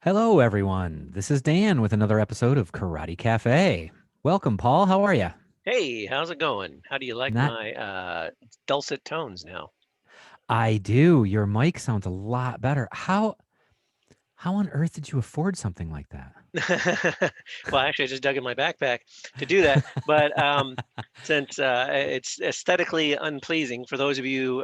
Hello, everyone. This is Dan with another episode of Karate Cafe. Welcome, Paul. How are you? Hey, how's it going? How do you like Not, my dulcet tones now? I do. Your mic sounds a lot better. How on earth did you afford something like that? Well, actually, I just dug in my backpack to do that. But since it's aesthetically unpleasing for those of you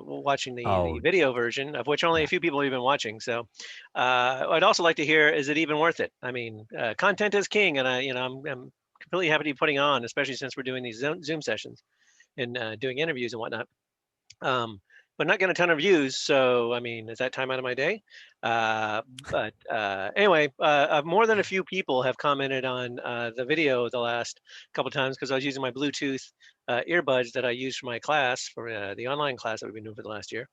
watching the Oh, video version, of which only a yeah. few people have been watching, so I'd also like to hear: is it even worth it? I mean, content is king, and I'm completely happy to be putting on, especially since we're doing these Zoom sessions and doing interviews and whatnot. um, but not getting a ton of views. So, I mean, is that time out of my day? But anyway, more than a few people have commented on the video the last couple times because I was using my Bluetooth earbuds that I used for my class, for the online class that we've been doing for the last year.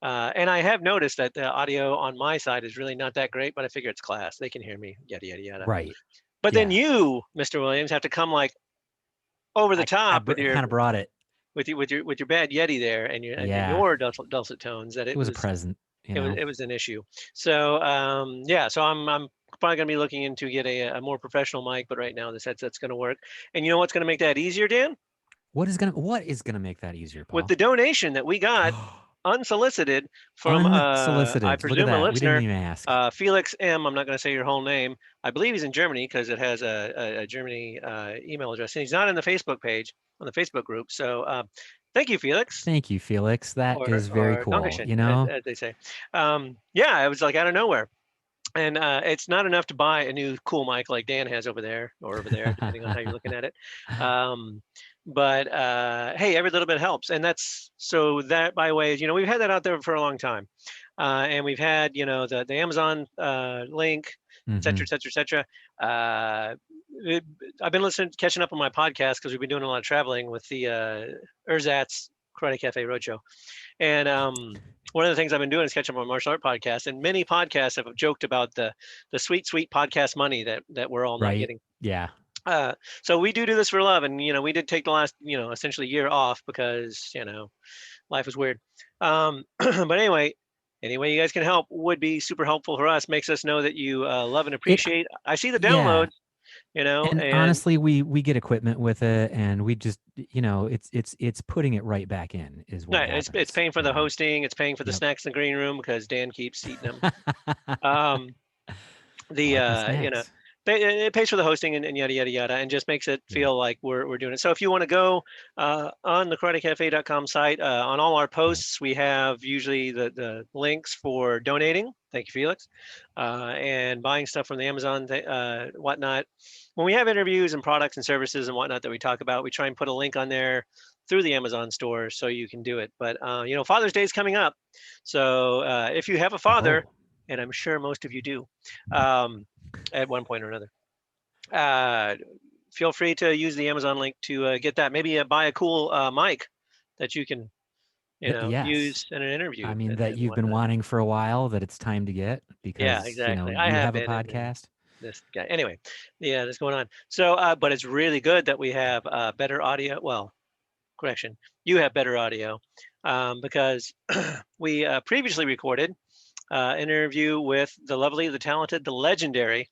And I have noticed that the audio on my side is really not that great, but I figure it's class. They can hear me, yada, yada, yada. Right. But then Yeah. you, Mr. Williams, have to come like over the I top with your kind of brought it. with your bad Yeti there and Yeah. your dulcet tones that It was a present, you know? it was an issue. So yeah, so I'm probably gonna be looking into get a more professional mic, but right now this headset's gonna work. And you know what's gonna make that easier, Dan? What is gonna make that easier, With Paul? the donation that we got unsolicited from I Unsolicited. Look at presume a that. We didn't listener, even ask. Felix M. I'm not going to say your whole name. I believe he's in Germany because it has a Germany email address, and he's not in the Facebook page on the Facebook group. So thank you, Felix, Thank you, Felix. That is very or cool. Dankeschön, You know? as they say. Yeah, it was like out of nowhere. And it's not enough to buy a new cool mic like Dan has over there, depending on how you're looking at it. Um, but hey, every little bit helps, and that's so that by the way, we've had that out there for a long time, and we've had the Amazon link, et cetera, Hmm. et cetera, et cetera. Uh, it, I've been listening, catching up on my podcast because we've been doing a lot of traveling with the Erzatz Karate Cafe Roadshow. And one of the things I've been doing is catching up on martial art podcasts, and many podcasts have joked about the sweet, sweet podcast money that we're all not Right. getting. Yeah. Uh, so we do this for love, and we did take the last essentially year off because life is weird. But anyway, any way you guys can help would be super helpful for us. Makes us know that you love and It, appreciate. I see the yeah. downloads, And and honestly, we get equipment with it, and we just, it's putting it right back in is what right, it's happens, paying for you the know. hosting, it's paying for the Yep. snacks in the green room because Dan keeps eating them. Um, I the like my you know snacks. it pays for the hosting and yada yada yada and just makes it Yeah. feel like we're doing it. So if you want to go on the karatecafe.com site, on all our Right. posts we have usually the links for donating, thank you Felix, and buying stuff from the Amazon whatnot. When we have interviews and products and services and whatnot that we talk about, we try and put a link on there through the Amazon store so you can do it. But Father's Day is coming up, so if you have a father, Oh, and I'm sure most of you do, um, at one point or another. Uh, Feel free to use the Amazon link to get that. Maybe buy a cool mic that you can, yes. use in an interview I mean, and, that and you've been whatnot. wanting for a while, that it's time to get Yeah, because, exactly. I you have have a been, and podcast. this guy. Anyway, yeah, that's going on. So, but it's really good that we have better audio. Well, correction, you have better audio because we previously recorded an interview with the lovely, the talented, the legendary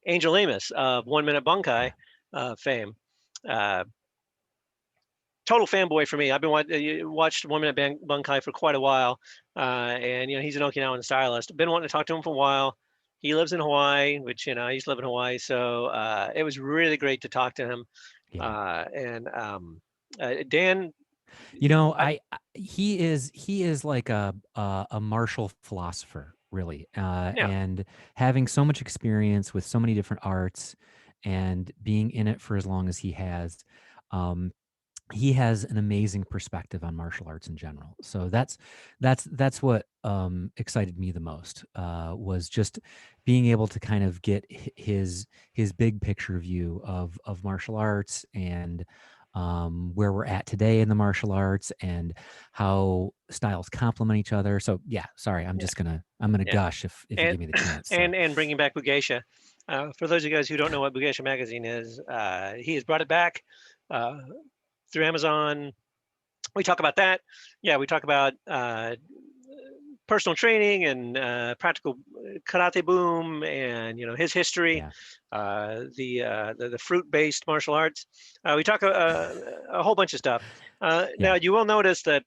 Angel Lemus of 1 Minute Bunkai fame. Uh, Total fanboy for me. I've been watched 1 Minute Bunkai for quite a while, and he's an Okinawan stylist. Been wanting to talk to him for a while. He lives in Hawaii, which I used to live in Hawaii, so it was really great to talk to him. Yeah. And Dan, I, He is like a martial philosopher, really, yeah, and having so much experience with so many different arts, and being in it for as long as he has. Um, he has an amazing perspective on martial arts in general. So that's what excited me the most, was just being able to kind of get his big picture view of martial arts, and where we're at today in the martial arts, and how styles complement each other. So yeah, sorry, yeah, I'm gonna yeah, gush if you and give me the chance. So and bringing back Bugeisha. For those of you guys who don't know what Bugeisha magazine is, he has brought it back uh, through Amazon. We talk about that. Yeah, we talk about personal training and practical karate boom, and his history, Yeah. the fruit-based martial arts. We talk a whole bunch of stuff. Now Yeah. you will notice that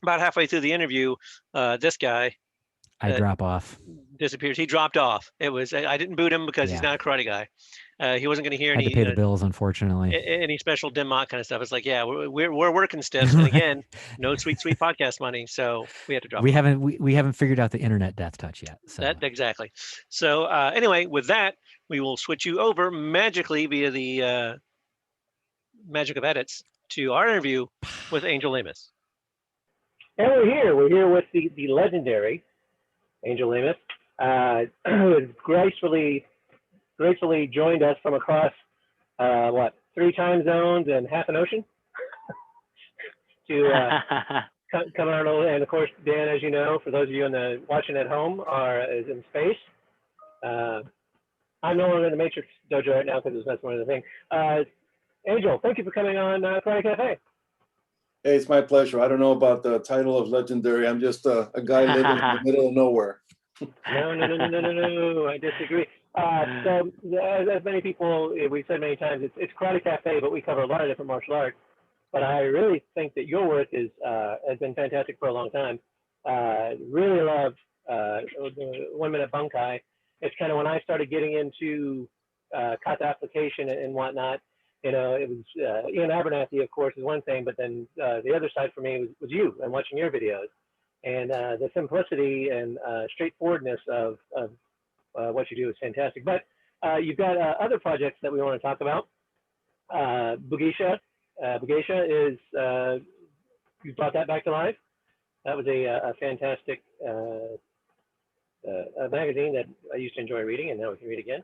about halfway through the interview, this guy I uh, drop off. disappears. He dropped off. I didn't boot him because he's Yeah. not a karate guy. He wasn't going to hear Had to any pay the bills, unfortunately. any special dim mat kind of stuff. It's like, yeah, we're working stiffs, and again, no sweet podcast money, so we had to drop we him off. haven't we haven't figured out the internet death touch yet. That So exactly. So anyway, with that, we will switch you over magically via the magic of edits to our interview with Angel Lemus. And we're here. We're here with the legendary Angel Lemus, who has gracefully joined us from across what 3 time zones and half an ocean to come on over. And of course, Dan, as you know, for those of you watching at home, is in space. I'm no longer in the Matrix dojo right now because that's one of the things. Angel, thank you for coming on Karate Cafe. Hey, it's my pleasure. I don't know about the title of legendary. I'm just a guy living in the middle of nowhere. No, I disagree. So, as many people, we've said many times, it's Karate Cafe, but we cover a lot of different martial arts. But I really think that your work has been fantastic for a long time. Really love the 1 Minute Bunkai. It's kind of when I started getting into kata application and whatnot. It was Ian Abernathy, of course, is one thing, but then the other side for me was you and watching your videos. And the simplicity and straightforwardness of what you do is fantastic. But you've got other projects that we want to talk about. Bugeisha. Bugeisha is, you brought that back to life. That was a fantastic magazine that I used to enjoy reading, and now we can read again.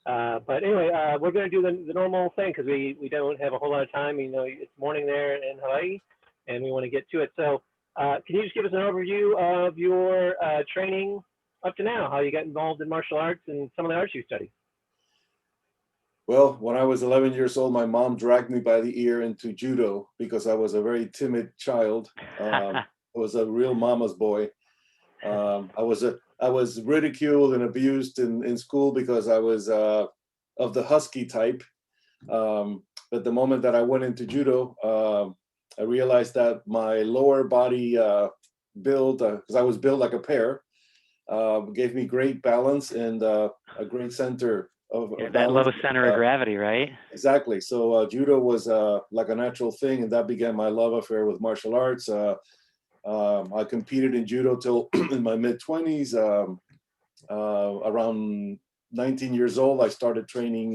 But anyway, we're going to do the normal thing because we don't have a whole lot of time. It's morning there in Hawaii, and we want to get to it. So can you just give us an overview of your training up to now, how you got involved in martial arts and some of the arts you studied? Well, when I was 11 years old, my mom dragged me by the ear into judo because I was a very timid child. I was a real mama's boy. I was ridiculed and abused in school because I was of the husky type. But the moment that I went into judo, I realized that my lower body build, because I was built like a pear, gave me great balance and a great center of that balance. low center of gravity, right? Exactly. So judo was like a natural thing, and that began my love affair with martial arts. I competed in judo till in my mid-20s. Around 19 years old, I started training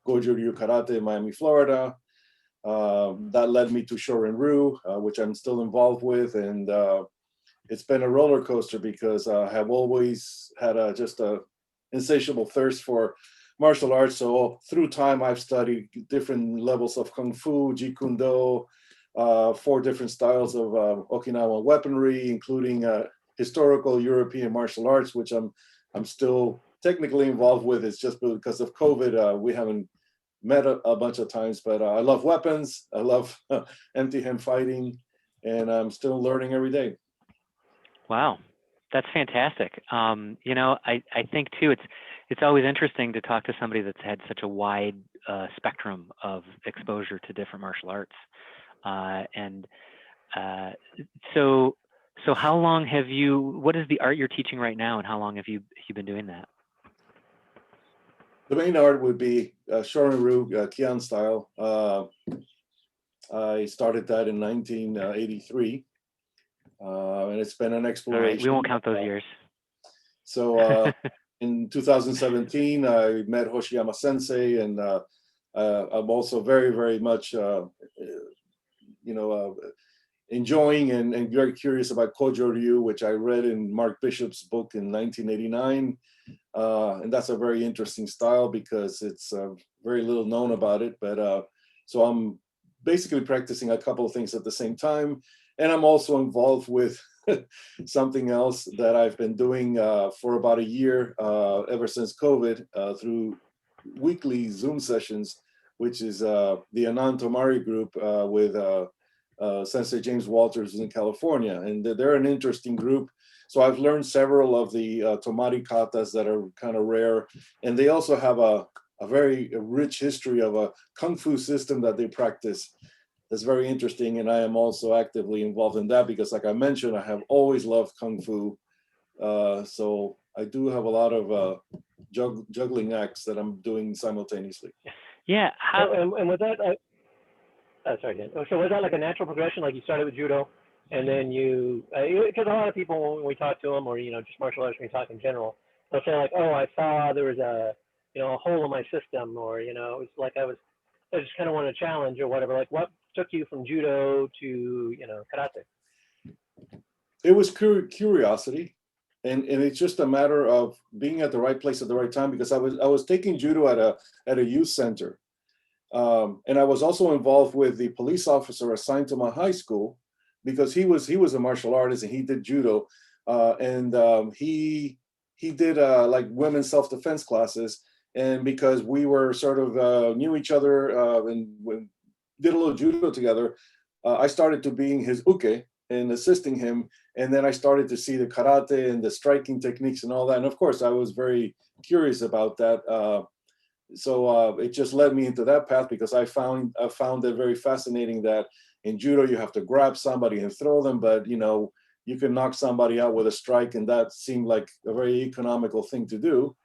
Goju Ryu Karate in Miami, Florida. That led me to Shorin-Ryu, which I'm still involved with. And it's been a roller coaster because I have always had just a insatiable thirst for martial arts. So through time, I've studied different levels of Kung Fu, Jeet Kune Do, 4 different styles of Okinawan weaponry, including historical European martial arts, which I'm still technically involved with. It's just because of COVID, we haven't met a bunch of times, but I love weapons. I love empty hand fighting, and I'm still learning every day. Wow, that's fantastic. I think too, it's always interesting to talk to somebody that's had such a wide spectrum of exposure to different martial arts. So how long have you, what is the art you're teaching right now, and how long have you been doing that? The main art would be Shorin-Ryu, Kian style. I started that in 1983, and it's been an exploration. All right, we won't count those years. So in 2017, I met Hoshiyama Sensei, and I'm also very, very much, enjoying and very curious about Kojo Ryu, which I read in Mark Bishop's book in 1989. And that's a very interesting style because it's very little known about it. But so I'm basically practicing a couple of things at the same time. And I'm also involved with something else that I've been doing for about a year, ever since COVID, through weekly Zoom sessions, which is the Anand Tomari group with Sensei James Walters in California. And they're an interesting group. So I've learned several of the Tomari katas that are kind of rare, and they also have a very rich history of a kung fu system that they practice. That's very interesting, and I am also actively involved in that because, like I mentioned, I have always loved kung fu. So I do have a lot of juggling acts that I'm doing simultaneously. Yeah. So, and with that, sorry, Dan. So was that like a natural progression? Like you started with judo, and then because a lot of people when we talk to them, or just martial arts when we talk in general, they'll say like, oh, I saw there was a hole in my system, or it was like I just kind of wanted a challenge or whatever. Like, what took you from judo to karate? It was curiosity, and it's just a matter of being at the right place at the right time, because I was taking judo at a youth center. And I was also involved with the police officer assigned to my high school, because he was a martial artist and he did judo, and he did like women's self-defense classes. And because we were sort of knew each other and did a little judo together, I started to being his uke and assisting him. And then I started to see the karate and the striking techniques and all that. And of course, I was very curious about that. So it just led me into that path, because I found it very fascinating that in judo you have to grab somebody and throw them, but you can knock somebody out with a strike, and that seemed like a very economical thing to do.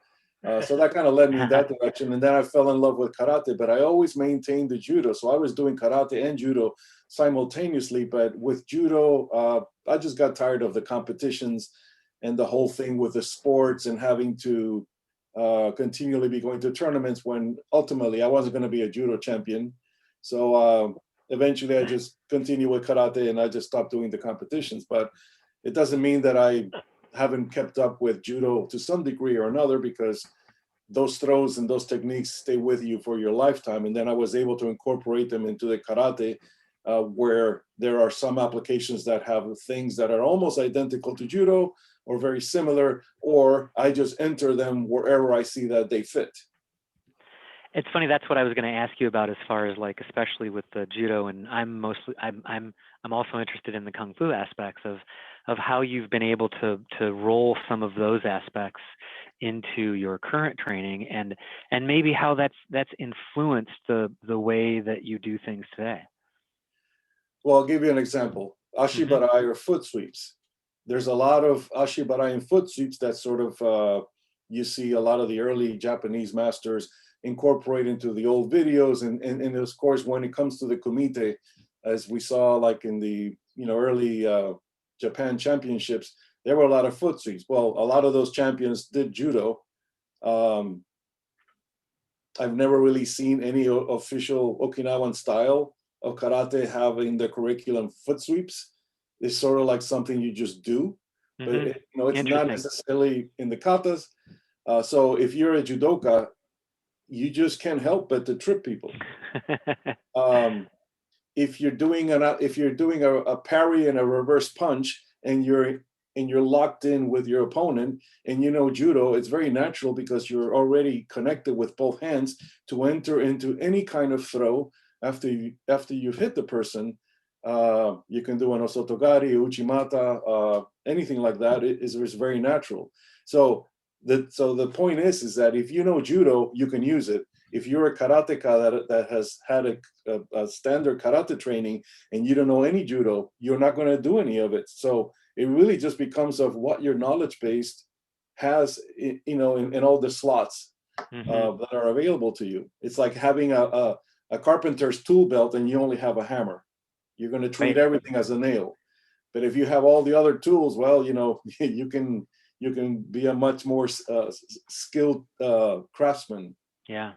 So that kind of led me in that direction, and then I fell in love with karate. But I always maintained the judo, so I was doing karate and judo simultaneously. But with judo, I just got tired of the competitions and the whole thing with the sports and having to continually be going to tournaments when ultimately I wasn't going to be a judo champion. So eventually I just continued with karate, and I just stopped doing the competitions. But it doesn't mean that I haven't kept up with judo to some degree or another, because those throws and those techniques stay with you for your lifetime. And then I was able to incorporate them into the karate, where there are some applications that have things that are almost identical to judo or very similar, or I just enter them wherever I see that they fit. It's funny. That's what I was going to ask you about, as far as like, especially with the judo. And I'm also interested in the kung fu aspects of how you've been able to roll some of those aspects into your current training, and maybe how that's influenced the way that you do things today. Well, I'll give you an example. Ashibarai or foot sweeps. There's a lot of ashibarai and foot sweeps that sort of you see a lot of the early Japanese masters incorporate into the old videos, and of course when it comes to the kumite, as we saw like in the early Japan championships, there were a lot of foot sweeps. Well, a lot of those champions did judo. I've never really seen any official Okinawan style of karate having the curriculum foot sweeps. It's sort of like something you just do, but it's not necessarily in the katas. So if you're a judoka, you just can't help but to trip people. If you're doing a parry and a reverse punch, and you're locked in with your opponent, and judo, it's very natural, because you're already connected with both hands to enter into any kind of throw after you've hit the person. You can do an osotogari, uchimata, anything like that. It is very natural. So the point is that if you know judo, you can use it. If you're a karateka that has had a standard karate training and you don't know any judo, you're not going to do any of it. So it really just becomes of what your knowledge base has, in all the slots that are available to you. It's like having a carpenter's tool belt and you only have a hammer. You're going to treat everything as a nail. But if you have all the other tools, well, you can be a much more skilled craftsman. Yeah.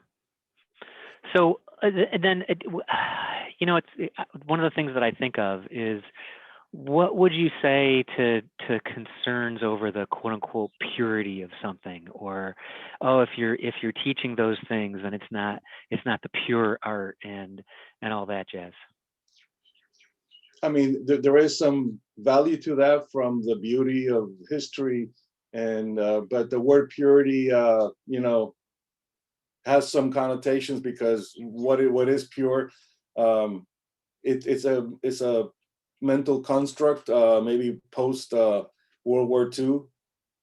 So then, it's one of the things that I think of is, what would you say to concerns over the quote unquote purity of something, or if you're teaching those things, then it's not the pure art and all that jazz? I mean, there is some value to that from the beauty of history, and but the word purity, has some connotations, because what is pure, it's a mental construct, maybe post World War II,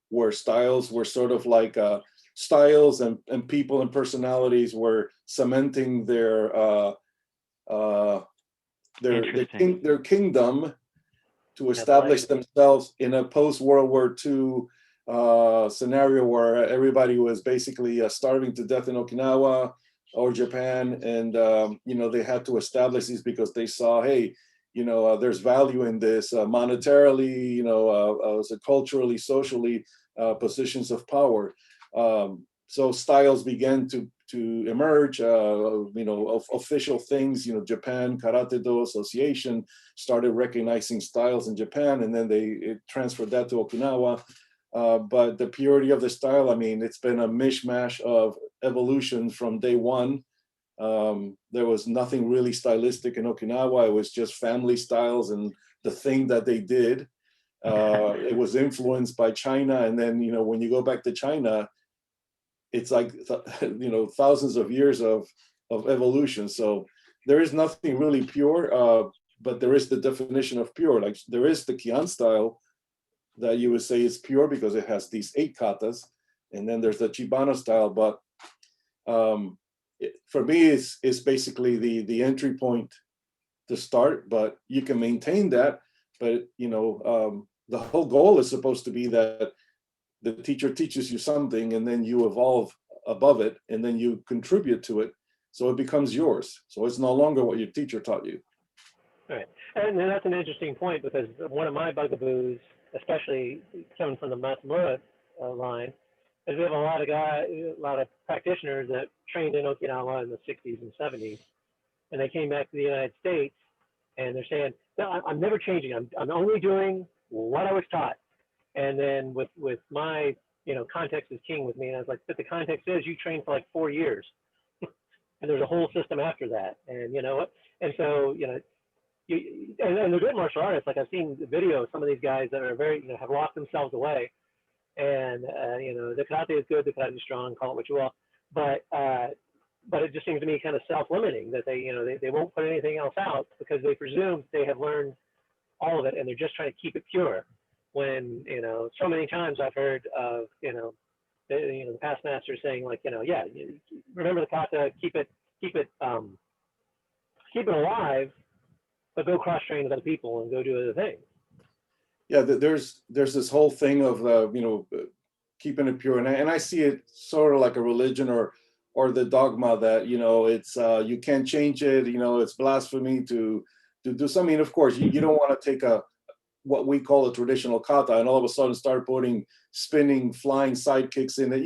where styles were sort of like styles and people and personalities were cementing their kingdom to establish themselves in a post-World War II scenario where everybody was basically starving to death in Okinawa or Japan, and they had to establish these because they saw, hey, there's value in this monetarily, culturally, socially, positions of power. So styles began to emerge, official things, Japan Karate Do Association started recognizing styles in Japan, and then they transferred that to Okinawa. But the purity of the style, I mean, it's been a mishmash of evolution from day one. There was nothing really stylistic in Okinawa. It was just family styles and the thing that they did. It was influenced by China. And then, when you go back to China, it's like, thousands of years of evolution. So there is nothing really pure, but there is the definition of pure. Like there is the Kian style that you would say is pure because it has these 8 katas. And then there's the Chibana style. But for me, it's basically the entry point to start, but you can maintain that. But, the whole goal is supposed to be that the teacher teaches you something and then you evolve above it and then you contribute to it. So it becomes yours. So it's no longer what your teacher taught you. Right. And that's an interesting point, because one of my bugaboos, especially coming from the Matsumura line, is we have a lot of practitioners that trained in Okinawa in the 60s and 70s, and they came back to the United States and they're saying, no, I'm never changing. I'm only doing what I was taught. And then with my, context is king with me. And I was like, but the context is you train for like 4 years and there's a whole system after that. And and so, and they're good martial artists. Like I've seen the video of some of these guys that are very, have locked themselves away. And, the karate is good, the karate is strong, call it what you will. But it just seems to me kind of self-limiting that they won't put anything else out because they presume they have learned all of it and they're just trying to keep it pure. When, so many times I've heard of, the past masters saying like, remember the kata, keep it alive, but go cross train with other people and go do other things. Yeah, there's this whole thing of keeping it pure, and I see it sort of like a religion or the dogma that it's you can't change it. It's blasphemy to do something. And of course, you don't want to take what we call a traditional kata and all of a sudden start putting spinning, flying sidekicks in it.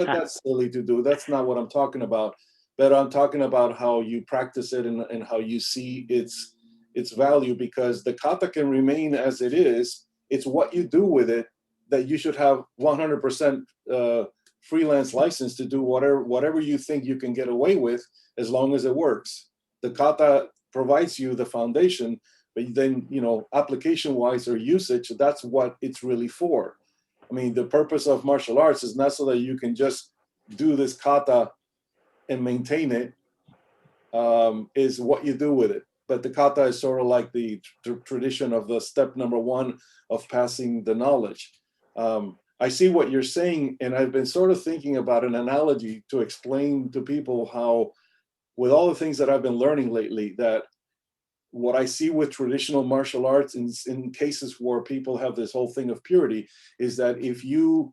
That's silly to do. That's not what I'm talking about. But I'm talking about how you practice it and how you see its value, because the kata can remain as it is. It's what you do with it that you should have 100% freelance license to do whatever you think you can get away with, as long as it works. The kata provides you the foundation, but then, application wise or usage, that's what it's really for. I mean, the purpose of martial arts is not so that you can just do this kata and maintain it, is what you do with it. But the kata is sort of like the tradition of the step number 1 of passing the knowledge. I see what you're saying, and I've been sort of thinking about an analogy to explain to people how, with all the things that I've been learning lately, that what I see with traditional martial arts in cases where people have this whole thing of purity is that if you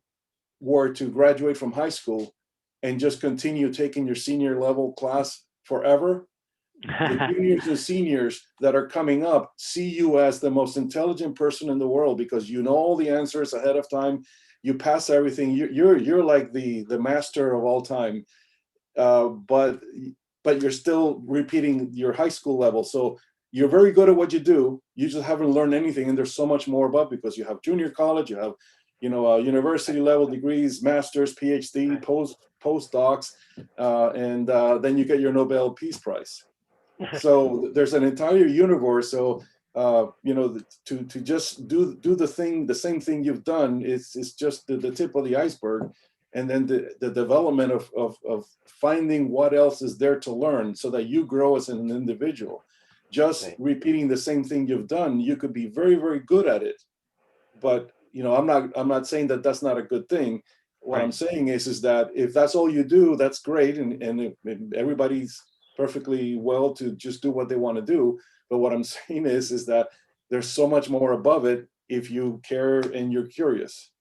were to graduate from high school and just continue taking your senior level class forever, the juniors and seniors that are coming up see you as the most intelligent person in the world because you know all the answers ahead of time. You pass everything. You're like the master of all time, but you're still repeating your high school level. So you're very good at what you do. You just haven't learned anything, and there's so much more above because you have junior college, you have university level degrees, masters, PhD, postdocs, and then you get your Nobel Peace Prize. So there's an entire universe. So to just do the same thing you've done is just the tip of the iceberg, and then the development of finding what else is there to learn so that you grow as an individual. Just repeating the same thing you've done, you could be very, very good at it, but I'm not saying that that's not a good thing. What Right. I'm saying is that if that's all you do, that's great, and if everybody's perfectly well to just do what they want to do. But what I'm saying is that there's so much more above it if you care and you're curious.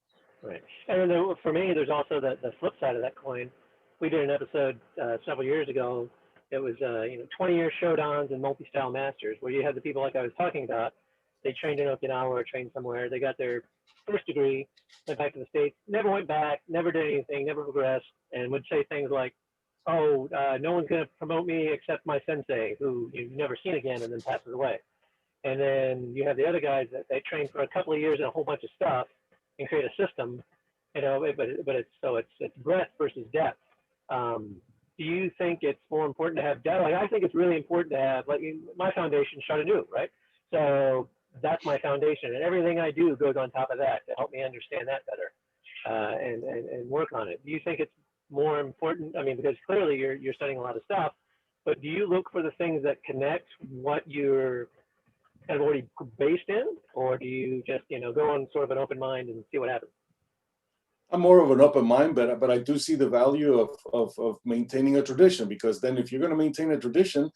Right. And then for me, there's also the flip side of that coin. We did an episode several years ago. It was 20-year showdowns and multi-style masters, where you had the people like I was talking about. They trained in Okinawa or trained somewhere. They got their first degree, went back to the States, never went back, never did anything, never progressed, and would say things like, "Oh, no one's going to promote me except my sensei, who you've never seen again, and then passes away." And then you have the other guys that they train for a couple of years in a whole bunch of stuff and create a system, but it's breadth versus depth. Do you think it's more important to have depth? Like, I think it's really important to have, like, my foundation shot anew, right? So that's my foundation, and everything I do goes on top of that to help me understand that better and work on it. Do you think it's more important? I mean, because clearly you're studying a lot of stuff, but do you look for the things that connect what you're kind of already based in, or do you just go on sort of an open mind and see what happens? I'm more of an open mind, but I do see the value of maintaining a tradition, because then if you're going to maintain a tradition,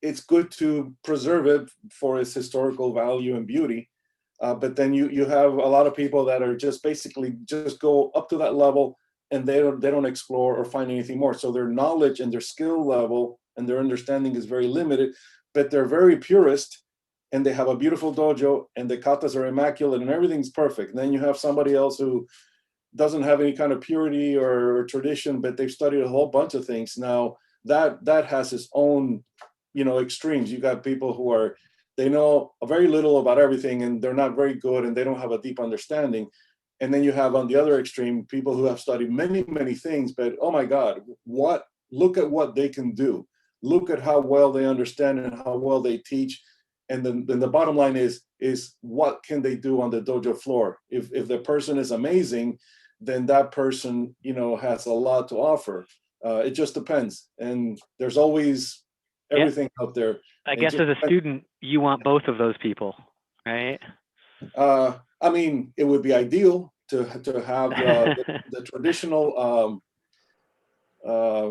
it's good to preserve it for its historical value and beauty. But then you have a lot of people that are just basically just go up to that level, and they don't explore or find anything more. So their knowledge and their skill level and their understanding is very limited, but they're very purist, and they have a beautiful dojo, and the katas are immaculate, and everything's perfect. And then you have somebody else who doesn't have any kind of purity or tradition, but they've studied a whole bunch of things. Now that has its own, extremes. You got people who they know very little about everything, and they're not very good, and they don't have a deep understanding. And then you have on the other extreme people who have studied many, many things, but oh my God, look at what they can do. Look at how well they understand and how well they teach. And then the bottom line is what can they do on the dojo floor? If the person is amazing, then that person, has a lot to offer. It just depends. And there's always everything out there. I guess as a student, you want both of those people, right? I mean, it would be ideal to have the traditional. I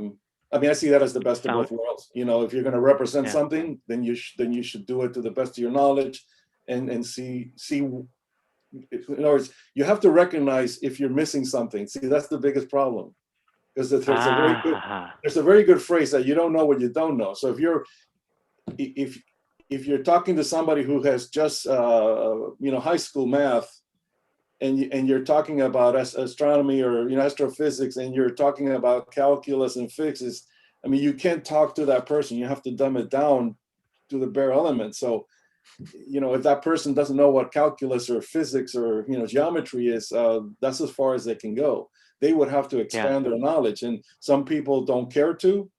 mean, I see that as the best of both worlds. If you're going to represent something, then you should do it to the best of your knowledge, and see. In other words, you have to recognize if you're missing something. See, that's the biggest problem, because there's a very good phrase that you don't know what you don't know. So if you're talking to somebody who has just high school math, and you're talking about astronomy or astrophysics, and you're talking about calculus and physics, I mean, you can't talk to that person. You have to dumb it down to the bare elements. So if that person doesn't know what calculus or physics or geometry is, that's as far as they can go. They would have to expand their knowledge, and some people don't care to.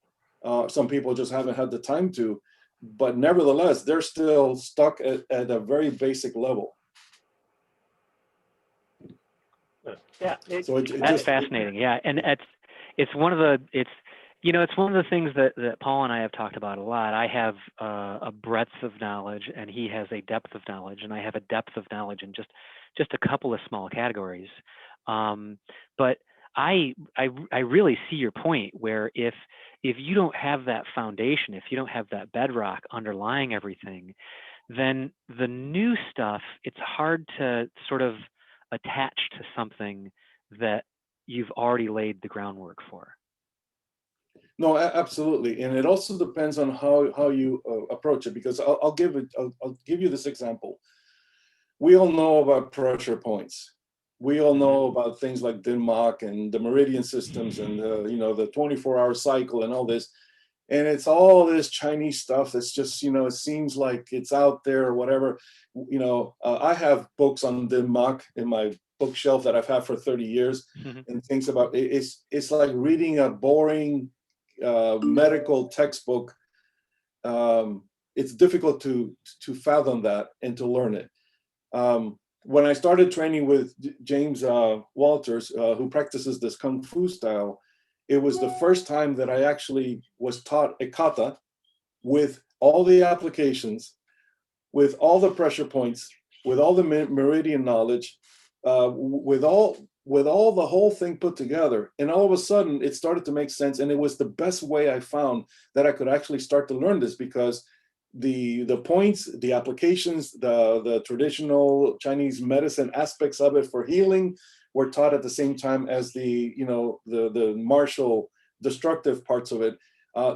Some people just haven't had the time to, but nevertheless, they're still stuck at a very basic level. Yeah, that's fascinating. Yeah, and it's one of the things that Paul and I have talked about a lot. I have a breadth of knowledge, and he has a depth of knowledge, and I have a depth of knowledge in just a couple of small categories. But I really see your point, where if you don't have that foundation, if you don't have that bedrock underlying everything, then the new stuff, it's hard to sort of attach to something that you've already laid the groundwork for. No, absolutely, and it also depends on how you approach it. Because I'll give you this example. We all know about pressure points. We all know about things like Denmark and the meridian systems and the 24-hour cycle and all this. And it's all this Chinese stuff that's just, it seems like it's out there or whatever. I have books on Denmark in my bookshelf that I've had for 30 years, and things about it's like reading a boring medical textbook. It's difficult to fathom that and to learn it. When I started training with James Walters, who practices this Kung Fu style, it was the first time that I actually was taught a kata with all the applications, with all the pressure points, with all the meridian knowledge, with all the whole thing put together, and all of a sudden it started to make sense, and it was the best way I found that I could actually start to learn this, because the points, the applications, the traditional Chinese medicine aspects of it for healing were taught at the same time as the martial destructive parts of it.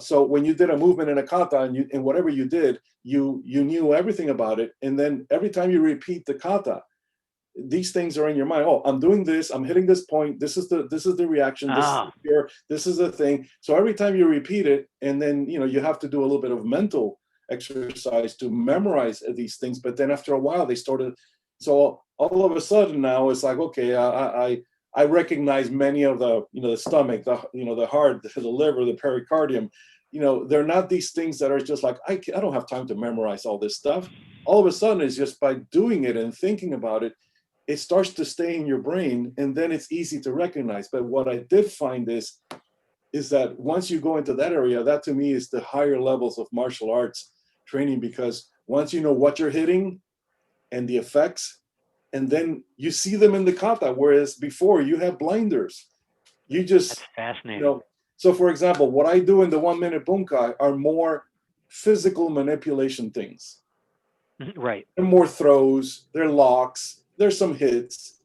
So when you did a movement in a kata, and whatever you did, you knew everything about it, and then every time you repeat the kata, these things are in your mind. Oh, I'm doing this, I'm hitting this point, this is the reaction, this is the fear, this is the thing. So every time you repeat it, and then you have to do a little bit of mental exercise to memorize these things. But then after a while they started, so all of a sudden now it's like, okay, I recognize many of the stomach, the heart, the liver, the pericardium. They're not these things that are just like, I don't have time to memorize all this stuff. All of a sudden it's just by doing it and thinking about it, it starts to stay in your brain, and then it's easy to recognize. But what I did find is that once you go into that area, that to me is the higher levels of martial arts training, because once you know what you're hitting and the effects, and then you see them in the kata, whereas before you have blinders. You just, That's fascinating. So for example, what I do in the 1 minute bunkai are more physical manipulation things. Right. They're more throws, they're locks, there's some hits.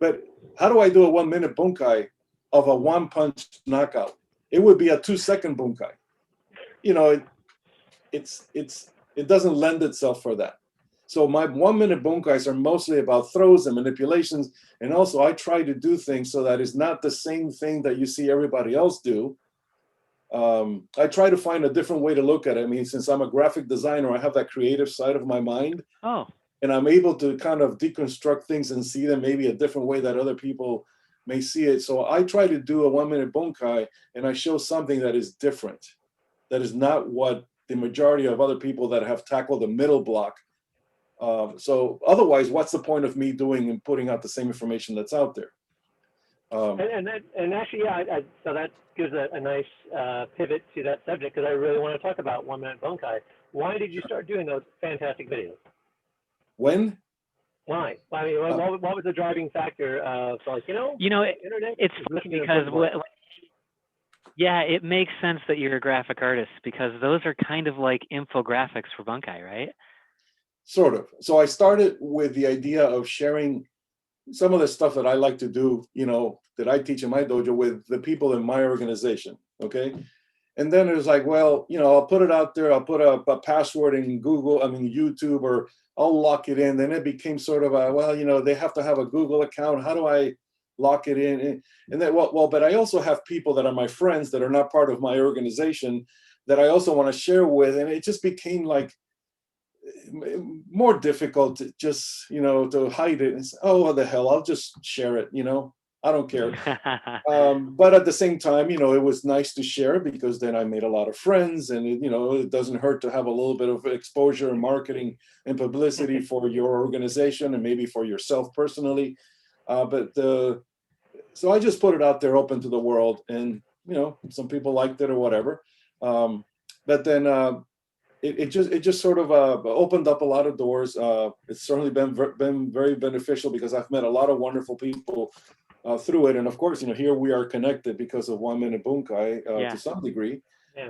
But how do I do a 1 minute bunkai of a one punch knockout? It would be a 2-second bunkai. It doesn't lend itself for that. So my 1 minute bunkais are mostly about throws and manipulations. And also I try to do things so that it's not the same thing that you see everybody else do. I try to find a different way to look at it. I mean, since I'm a graphic designer, I have that creative side of my mind. Oh. And I'm able to kind of deconstruct things and see them maybe a different way that other people may see it. So I try to do a 1 minute bunkai, and I show something that is different. That is not what the majority of other people that have tackled the middle block. So otherwise, what's the point of me doing and putting out the same information that's out there? And actually, yeah, so that gives a nice pivot to that subject, because I really want to talk about 1 minute bunkai. Why did you start doing those fantastic videos? When? Why? I mean, what was the driving factor of, internet? It's because yeah, it makes sense that you're a graphic artist, because those are kind of like infographics for bunkai, right? Sort of. So I started with the idea of sharing some of the stuff that I like to do, that I teach in my dojo with the people in my organization. Okay. And then it was like, well, I'll put it out there. I'll put a password in YouTube, or I'll lock it in. Then it became sort of they have to have a Google account. How do I lock it in? And then, but I also have people that are my friends that are not part of my organization that I also want to share with. And it just became like more difficult to just, to hide it. And say, oh, what the hell, I'll just share it, I don't care. But at the same time, it was nice to share, because then I made a lot of friends, and it doesn't hurt to have a little bit of exposure and marketing and publicity for your organization and maybe for yourself personally. So I just put it out there, open to the world, and some people liked it or whatever. But then it just sort of opened up a lot of doors. It's certainly been very beneficial, because I've met a lot of wonderful people through it, and of course, here we are connected because of 1 minute bunkai to some degree. Yeah.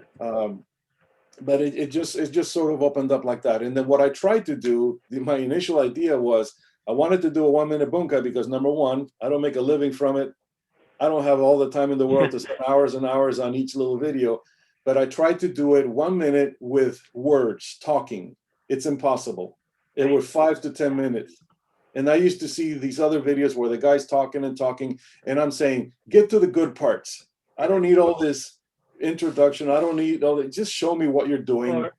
But it just sort of opened up like that. And then what I tried to do, my initial idea was, I wanted to do a 1 minute bunkai because, number one, I don't make a living from it. I don't have all the time in the world to spend hours and hours on each little video. But I tried to do it 1 minute with words, talking. It's impossible. It was 5 to 10 minutes. And I used to see these other videos where the guy's talking, and I'm saying, get to the good parts. I don't need all this introduction. I don't need all that. Just show me what you're doing.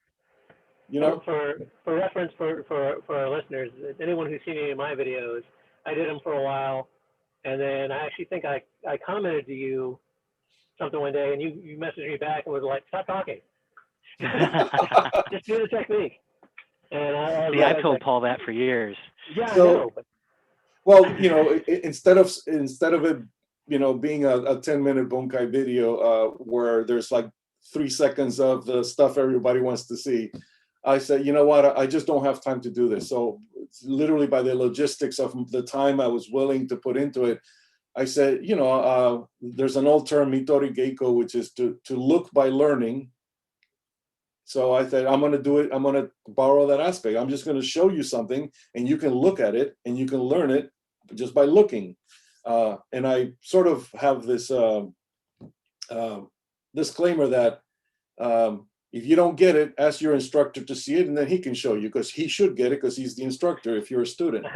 For reference for our listeners, anyone who's seen any of my videos, I did them for a while, and then I actually think I commented to you something one day, and you messaged me back and was like, "Stop talking, just do the technique." And I've told Paul that for years. Yeah, so, I know. But... Well, instead of it, being a 10-minute bunkai video where there's like 3 seconds of the stuff everybody wants to see, I said, you know what, I just don't have time to do this. So literally by the logistics of the time I was willing to put into it, I said, there's an old term, mitori geiko, which is to look by learning. So I said, I'm going to do it. I'm going to borrow that aspect. I'm just going to show you something and you can look at it and you can learn it just by looking. And I sort of have this disclaimer that if you don't get it, ask your instructor to see it and then he can show you, because he should get it because he's the instructor if you're a student.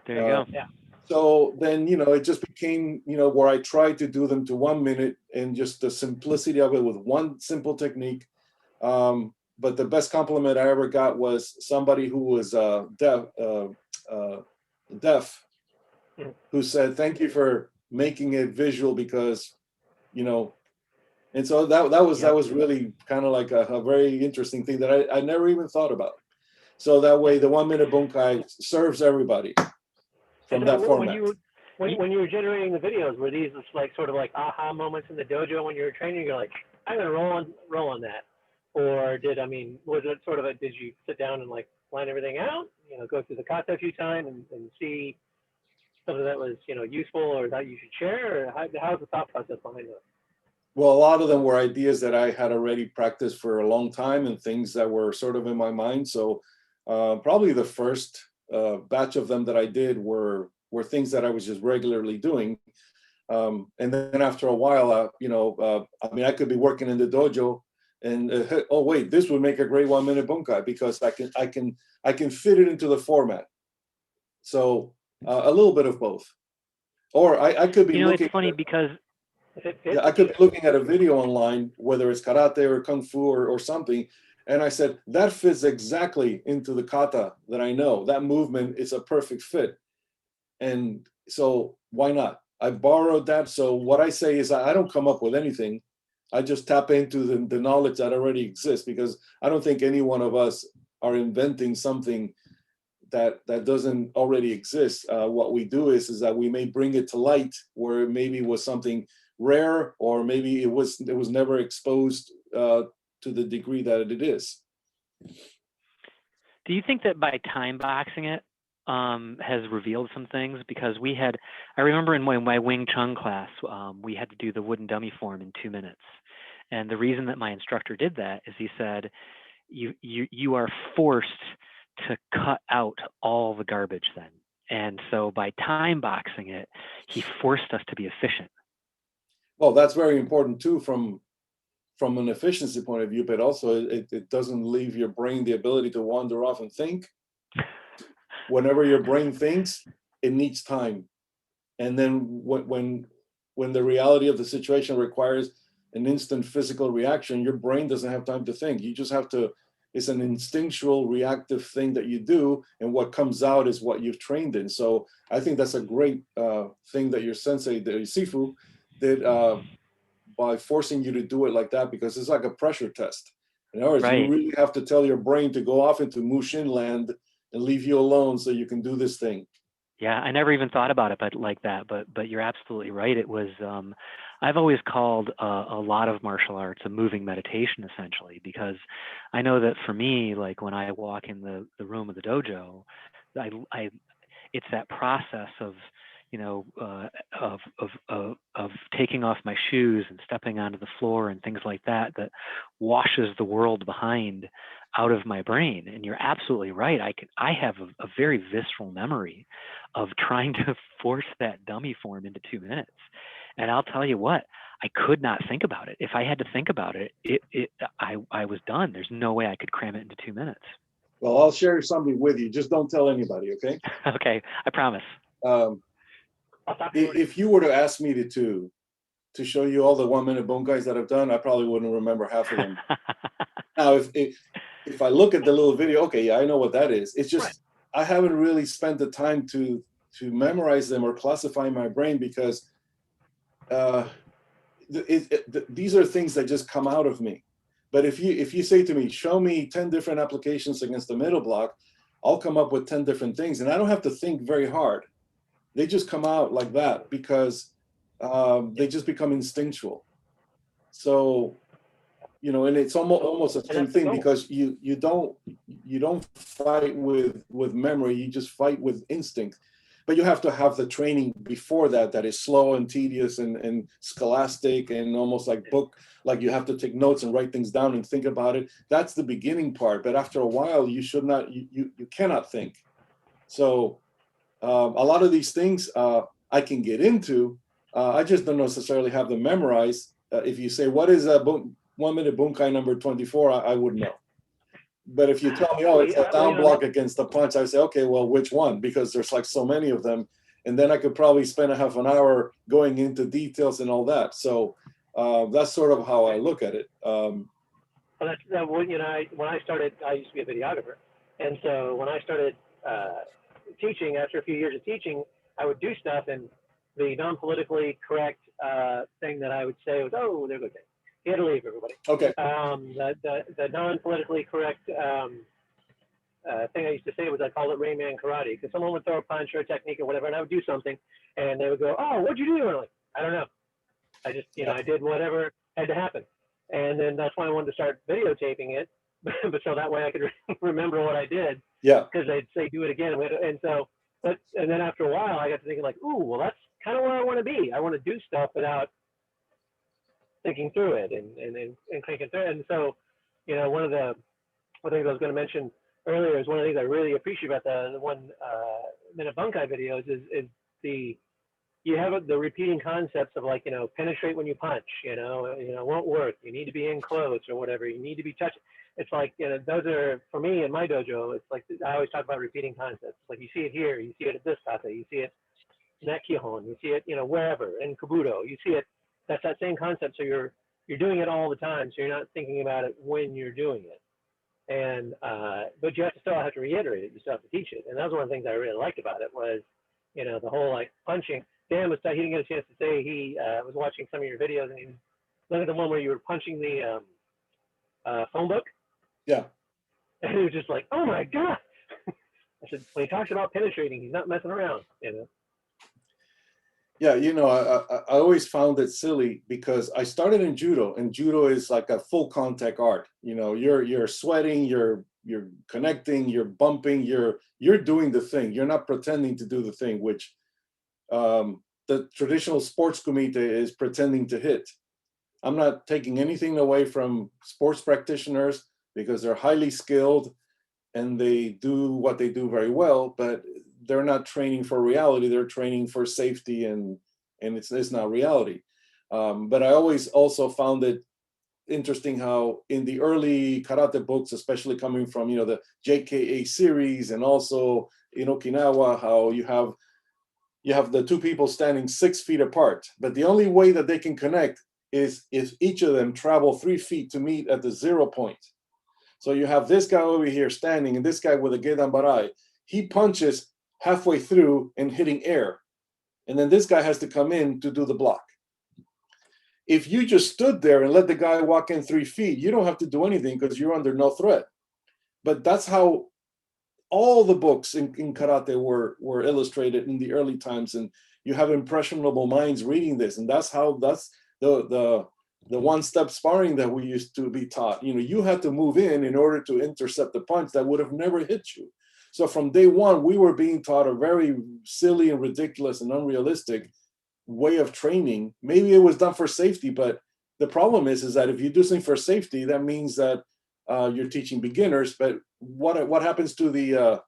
There you go. Yeah. So then, it just became, where I tried to do them to 1 minute and just the simplicity of it with one simple technique. But the best compliment I ever got was somebody who was deaf, who said, "Thank you for making it visual because, and so that was really kind of like a very interesting thing that I never even thought about. So that way, the 1 minute bunkai serves everybody from that format. When you were generating the videos, were these just like sort of like aha moments in the dojo when you were training? You're like, I'm gonna roll on that, or was it sort of did you sit down and like plan everything out? Go through the kata a few times and see something that was useful or that you should share, or how's the thought process behind it? Well, a lot of them were ideas that I had already practiced for a long time and things that were sort of in my mind. So probably the first batch of them that I did were things that I was just regularly doing. And then after a while, I could be working in the dojo and oh wait, this would make a great 1 minute bunkai because I can fit it into the format. So a little bit of both. Or I could be looking. It's funny because I could be looking at a video online, whether it's karate or kung fu or something, and I said, that fits exactly into the kata that I know. That movement is a perfect fit. And so why not? I borrowed that. So what I say is I don't come up with anything. I just tap into the knowledge that already exists, because I don't think any one of us are inventing something that doesn't already exist. What we do is that we may bring it to light where it maybe was something rare, or maybe it was never exposed to the degree that it is. Do you think that by time boxing it has revealed some things? Because I remember in my Wing Chun class, we had to do the wooden dummy form in 2 minutes. And the reason that my instructor did that is he said, you are forced to cut out all the garbage then. And so by time boxing it, he forced us to be efficient. Well, that's very important too from an efficiency point of view, but also it doesn't leave your brain the ability to wander off and think. Whenever your brain thinks, it needs time. And then when the reality of the situation requires an instant physical reaction, your brain doesn't have time to think. You just have to, it's an instinctual reactive thing that you do, and what comes out is what you've trained in. So I think that's a great thing that your sensei, the Sifu, did by forcing you to do it like that, because it's like a pressure test. In other words, Right. You really have to tell your brain to go off into Mushin land and leave you alone so you can do this thing. Yeah, I never even thought about it like that, but you're absolutely right. It was I've always called a lot of martial arts a moving meditation, essentially, because I know that for me, like when I walk in the room of the dojo, I it's that process of of taking off my shoes and stepping onto the floor and things like that washes the world behind out of my brain. And you're absolutely right. I have a very visceral memory of trying to force that dummy form into 2 minutes. And I'll tell you what, I could not think about it. If I had to think about it, I was done. There's no way I could cram it into 2 minutes. Well, I'll share something with you. Just don't tell anybody, okay? Okay, I promise. If you were to ask me to show you all the 1 minute bunkais that I've done, I probably wouldn't remember half of them. Now, if I look at the little video, okay, yeah, I know what that is. It's just, I haven't really spent the time to memorize them or classify in my brain, because these are things that just come out of me. But if you say to me, show me 10 different applications against the middle block, I'll come up with 10 different things, and I don't have to think very hard. They just come out like that because they just become instinctual. So, you know, and it's almost the And same that's the thing, goal. because you don't fight with memory, you just fight with instinct. But you have to have the training before that is slow and tedious and scholastic and almost like book, like you have to take notes and write things down and think about it. That's the beginning part. But after a while, you cannot think. So a lot of these things I can get into. I just don't necessarily have them memorized. If you say, what is a 1 minute bunkai number 24, I wouldn't know. But if you tell me, oh, it's a Well, down block against the punch, I say, okay, well, which one? Because there's like so many of them. And then I could probably spend a half an hour going into details and all that. So that's sort of how I look at it. well, you know, when I started, I used to be a videographer. And so when I started teaching, after a few years of teaching, I would do stuff, and the non-politically correct thing that I would say was, oh, there goes it. He had to leave, everybody. Okay. The non-politically correct thing I used to say was, I called it Rain Man Karate, because someone would throw a punch or a technique or whatever, and I would do something, and they would go, oh, what'd you do? And I'm like, I don't know. I just, you know, I did whatever had to happen. And then that's why I wanted to start videotaping it, but so that way I could remember what I did. Yeah. Because they'd say, do it again. And so, and then after a while, I got to thinking like, ooh, well, that's kind of where I want to be. I want to do stuff without thinking through it and cranking through it. And so, you know, one of the things I was going to mention earlier is one of the things I really appreciate about the one Minute Bunkai videos is you have the repeating concepts of, like, you know, penetrate when you punch, you know, won't work. You need to be in close or whatever. You need to be touching. It's like, you know, those are, for me in my dojo, it's like, I always talk about repeating concepts. Like, you see it here, you see it at this kata, you see it in that kihon, you see it, you know, wherever, in kabuto, you see it. That's that same concept. So you're doing it all the time. So you're not thinking about it when you're doing it. And, but you have to still have to reiterate it. You still have to teach it. And that was one of the things I really liked about it was, you know, the whole, like, punching. Dan he didn't get a chance to say, he was watching some of your videos, and he was looking at the one where you were punching the phone book. Yeah. And he was just like, oh my God. I said, when he talks about penetrating, he's not messing around, you know? Yeah, you know, I always found it silly because I started in judo, and judo is like a full contact art. You know, you're sweating, you're connecting, you're bumping, you're doing the thing. You're not pretending to do the thing, which the traditional sports kumite is pretending to hit. I'm not taking anything away from sports practitioners because they're highly skilled and they do what they do very well, but they're not training for reality. They're training for safety, and it's not reality. But I always also found it interesting how in the early karate books, especially coming from, you know, the JKA series, and also in Okinawa, how you have the two people standing 6 feet apart, but the only way that they can connect is if each of them travel 3 feet to meet at the 0 point. So you have this guy over here standing and this guy with a gedan barai. He punches halfway through and hitting air. And then this guy has to come in to do the block. If you just stood there and let the guy walk in 3 feet, you don't have to do anything because you're under no threat. But that's how all the books in karate were illustrated in the early times. And you have impressionable minds reading this. And that's the one-step sparring that we used to be taught. You know, you had to move in order to intercept the punch that would have never hit you. So from day one, we were being taught a very silly and ridiculous and unrealistic way of training. Maybe it was done for safety, but the problem is that if you do something for safety, that means that you're teaching beginners. But what happens to the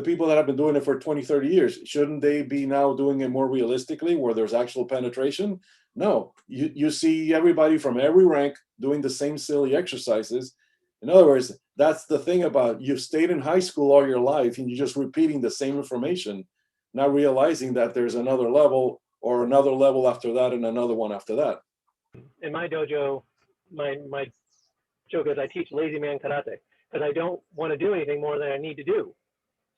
people that have been doing it for 20, 30 years? Shouldn't they be now doing it more realistically, where there's actual penetration? No, you see everybody from every rank doing the same silly exercises. In other words, that's the thing about, you've stayed in high school all your life and you're just repeating the same information, not realizing that there's another level or another level after that and another one after that. In my dojo, my joke is I teach lazy man karate because I don't want to do anything more than I need to do.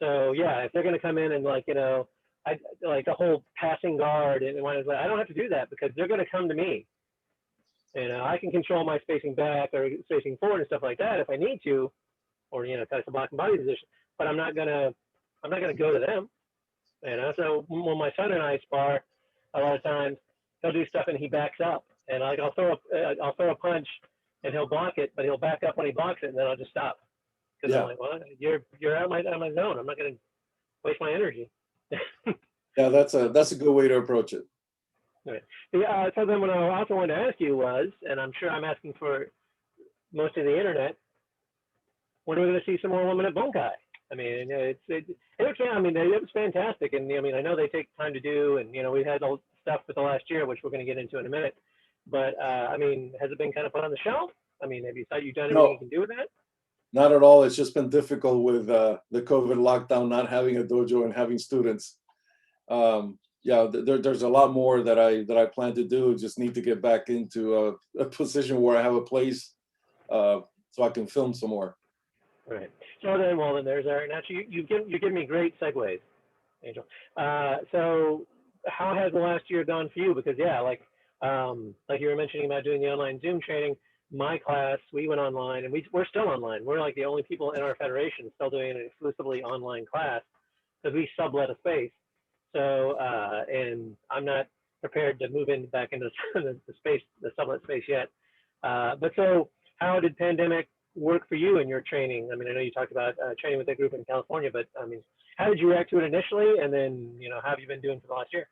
So yeah, if they're going to come in and, like, you know, I like the whole passing guard and one is like, I don't have to do that because they're going to come to me. You know, I can control my spacing back or spacing forward and stuff like that if I need to, or, you know, kind of block and body position. But I'm not gonna go to them. You know, so when my son and I spar, a lot of times he'll do stuff and he backs up, and like I'll throw a punch, and he'll block it, but he'll back up when he blocks it, and then I'll just stop because I'm Yeah, like, well, you're out of my zone. I'm not going to waste my energy. yeah, that's a good way to approach it. Right. Yeah, so then what I also wanted to ask you was, and I'm sure I'm asking for most of the internet, when are we going to see some more Minute Bunkai? I mean, I mean, it was fantastic, and I mean, I know they take time to do, and we've had all stuff for the last year, which we're going to get into in a minute. But I mean, has it been kind of put on the shelf? I mean, have you thought you've done everything you No, can do with that? not at all. It's just been difficult with the COVID lockdown, not having a dojo and having students. Yeah, there's a lot more that I plan to do. Just need to get back into a position where I have a place so I can film some more. Right. So then, well, then there's our. Actually, you give me great segues, Angel. So how has the last year gone for you? Because yeah, like you were mentioning about doing the online Zoom training. My class, we went online, and we're still online. We're like the only people in our federation still doing an exclusively online class because we sublet a space. So and I'm not prepared to move back into the space, the sublet space yet. But so, how did pandemic work for you in your training? I mean, I know you talked about training with a group in California, but I mean, how did you react to it initially, and then how have you been doing for the last year?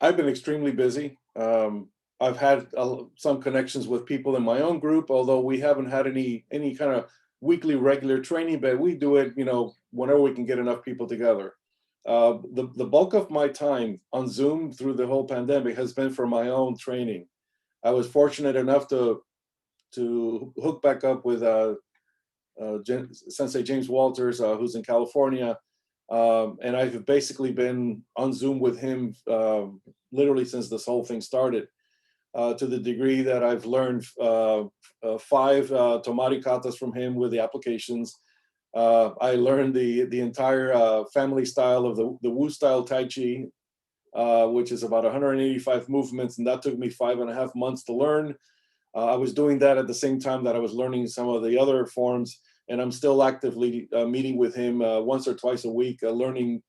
I've been extremely busy. I've had some connections with people in my own group, although we haven't had any kind of weekly regular training, but we do it, whenever we can get enough people together. The bulk of my time on Zoom through the whole pandemic has been for my own training. I was fortunate enough to hook back up with Sensei James Walters, who's in California, and I've basically been on Zoom with him literally since this whole thing started. To the degree that I've learned 5 Tomari katas from him with the applications. I learned the entire family style of the Wu style Tai Chi, which is about 185 movements, and that took me 5.5 months to learn. I was doing that at the same time that I was learning some of the other forms, and I'm still actively meeting with him once or twice a week, learning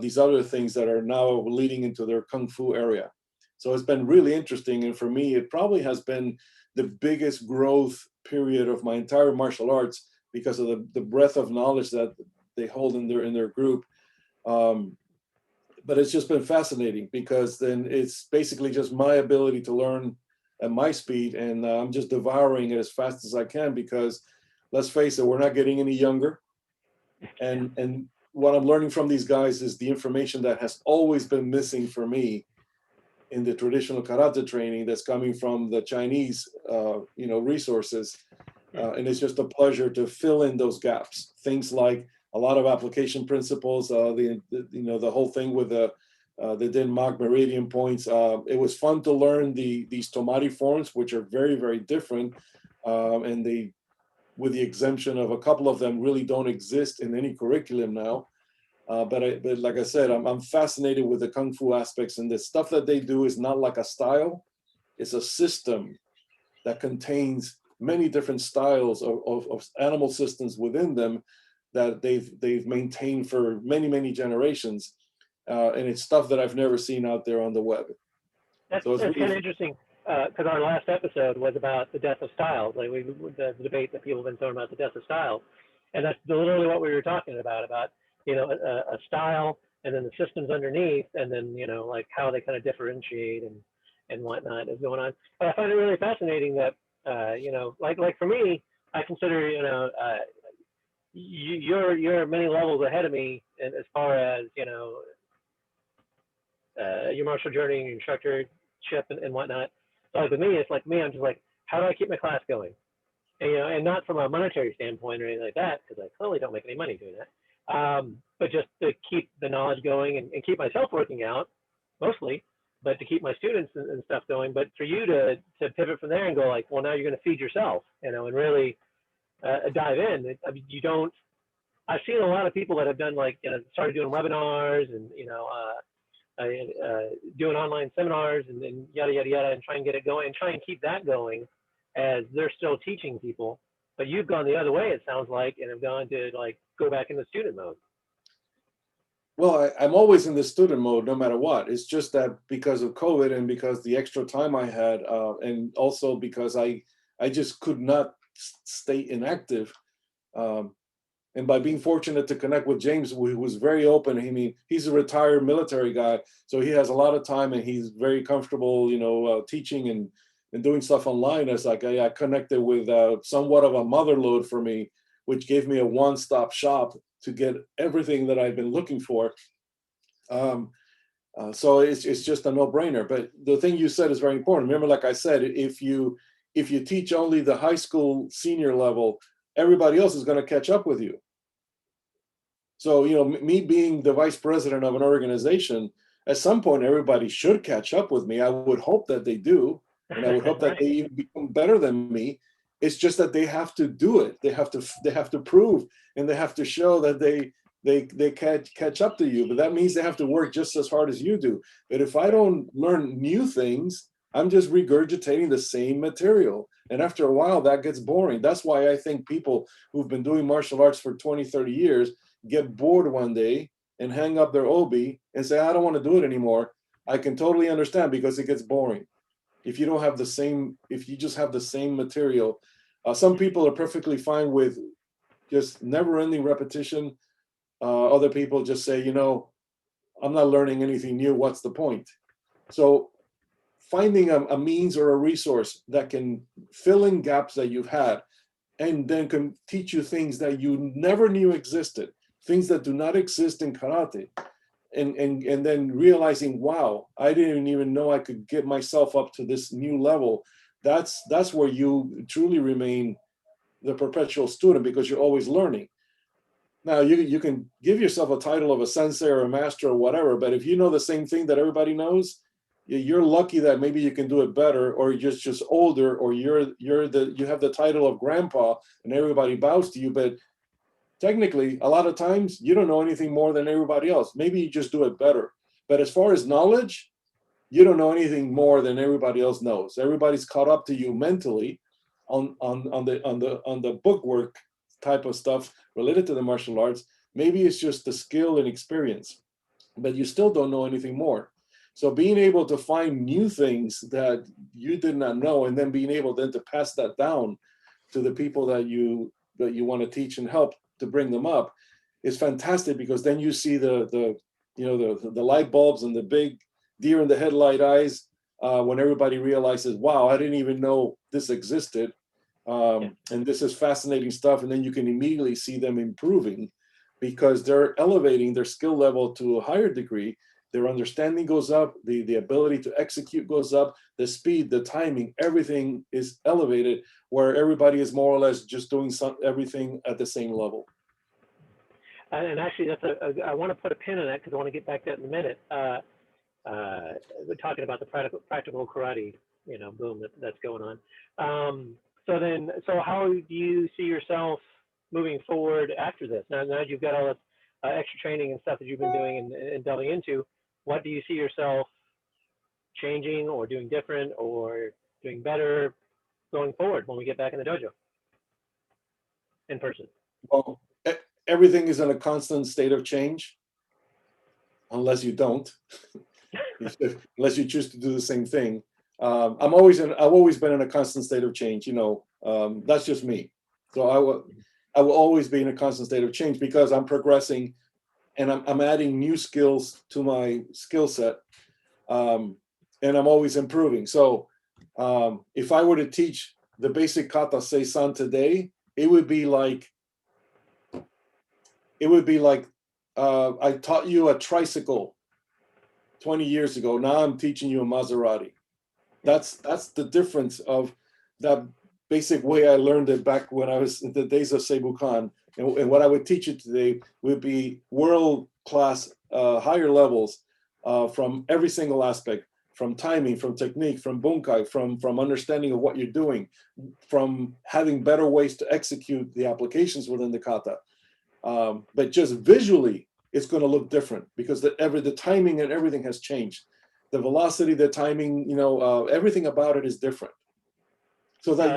these other things that are now leading into their Kung Fu area. So it's been really interesting, and for me, it probably has been the biggest growth period of my entire martial arts because of the breadth of knowledge that they hold in their group. But it's just been fascinating because then it's basically just my ability to learn at my speed, and I'm just devouring it as fast as I can because, let's face it, we're not getting any younger. And what I'm learning from these guys is the information that has always been missing for me in the traditional karate training that's coming from the Chinese, resources. And it's just a pleasure to fill in those gaps. Things like a lot of application principles, the whole thing with the Denmark meridian points. It was fun to learn these Tomari forms, which are very, very different. And they, with the exemption of a couple of them, really don't exist in any curriculum now. But like I said, I'm fascinated with the Kung Fu aspects, and the stuff that they do is not like a style. It's a system that contains many different styles of animal systems within them that they've maintained for many, many generations. And it's stuff that I've never seen out there on the web. That's So it's kind of really, interesting because our last episode was about the death of styles. Like the debate that people have been talking about the death of styles, and that's literally what we were talking about a style and then the systems underneath, and then like how they kind of differentiate and whatnot is going on. But I find it really fascinating that like for me, I consider you're many levels ahead of me as far as your martial journey and your instructorship and whatnot. So like with me, it's like me, I'm just like, how do I keep my class going? And, and not from a monetary standpoint or anything like that, because I clearly don't make any money doing that. But just to keep the knowledge going and keep myself working out, mostly, but to keep my students and stuff going. But for you to pivot from there and go like, well, now you're going to feed yourself, and really dive in. I mean, you don't. I've seen a lot of people that have done started doing webinars and doing online seminars and yada yada yada, and try and get it going and try and keep that going as they're still teaching people. But you've gone the other way, it sounds like, and have gone to go back into student mode. Well, I'm always in the student mode no matter what. It's just that because of COVID and because the extra time I had, and also because I just could not stay inactive. Um, and by being fortunate to connect with James, who was very open. I mean, he's a retired military guy, so he has a lot of time and he's very comfortable, teaching and doing stuff online. It's like I connected with somewhat of a mother lode for me, which gave me a one-stop shop to get everything that I've been looking for. Um, so it's just a no-brainer. But the thing you said is very important. Remember, like I said, if you teach only the high school senior level, everybody else is going to catch up with you. So, me being the vice president of an organization, at some point, everybody should catch up with me. I would hope that they do. And I would hope that they even become better than me. It's just that they have to do it. They have to prove, and they have to show that they catch up to you. But that means they have to work just as hard as you do. But if I don't learn new things, I'm just regurgitating the same material. And after a while, that gets boring. That's why I think people who've been doing martial arts for 20, 30 years get bored one day and hang up their obi and say, I don't want to do it anymore. I can totally understand, because it gets boring. If you just have the same material, some people are perfectly fine with just never ending repetition. Other people just say, I'm not learning anything new. What's the point? So finding a means or a resource that can fill in gaps that you've had, and then can teach you things that you never knew existed, things that do not exist in karate, and then realizing, wow, I didn't even know I could get myself up to this new level. That's where you truly remain the perpetual student, because you're always learning. Now you can give yourself a title of a sensei or a master or whatever, but if you know the same thing that everybody knows, you're lucky that maybe you can do it better, or you're just older, or you have the title of grandpa and everybody bows to you. But technically, a lot of times you don't know anything more than everybody else. Maybe you just do it better. But as far as knowledge, you don't know anything more than everybody else knows. Everybody's caught up to you mentally on the bookwork type of stuff related to the martial arts. Maybe it's just the skill and experience, but you still don't know anything more. So being able to find new things that you did not know, and then being able then to pass that down to the people that you want to teach and help to bring them up, is fantastic, because then you see the light bulbs and the big deer in the headlight eyes when everybody realizes, wow, I didn't even know this existed, and this is fascinating stuff. And then you can immediately see them improving, because they're elevating their skill level to a higher degree. Their understanding goes up, the ability to execute goes up, the speed, the timing, everything is elevated, where everybody is more or less just doing everything at the same level. And actually, I want to put a pin in that, because I want to get back to that in a minute. We're talking about the practical karate, boom that's going on. So how do you see yourself moving forward after this? Now you've got all this extra training and stuff that you've been doing and delving into. What do you see yourself changing or doing different or doing better going forward when we get back in the dojo in person? Well, everything is in a constant state of change, unless you don't, unless you choose to do the same thing. I've always been in a constant state of change. That's just me. So I will always be in a constant state of change, because I'm progressing and I'm adding new skills to my skill set, and I'm always improving. So if I were to teach the basic kata seisan today, it would be like I taught you a tricycle 20 years ago. Now I'm teaching you a Maserati. That's the difference of that basic way I learned it back when I was in the days of Seibukan. And what I would teach you today would be world-class, higher levels from every single aspect, from timing, from technique, from bunkai, from understanding of what you're doing, from having better ways to execute the applications within the kata. But just visually, it's going to look different, because the timing and everything has changed. The velocity, the timing, everything about it is different. So that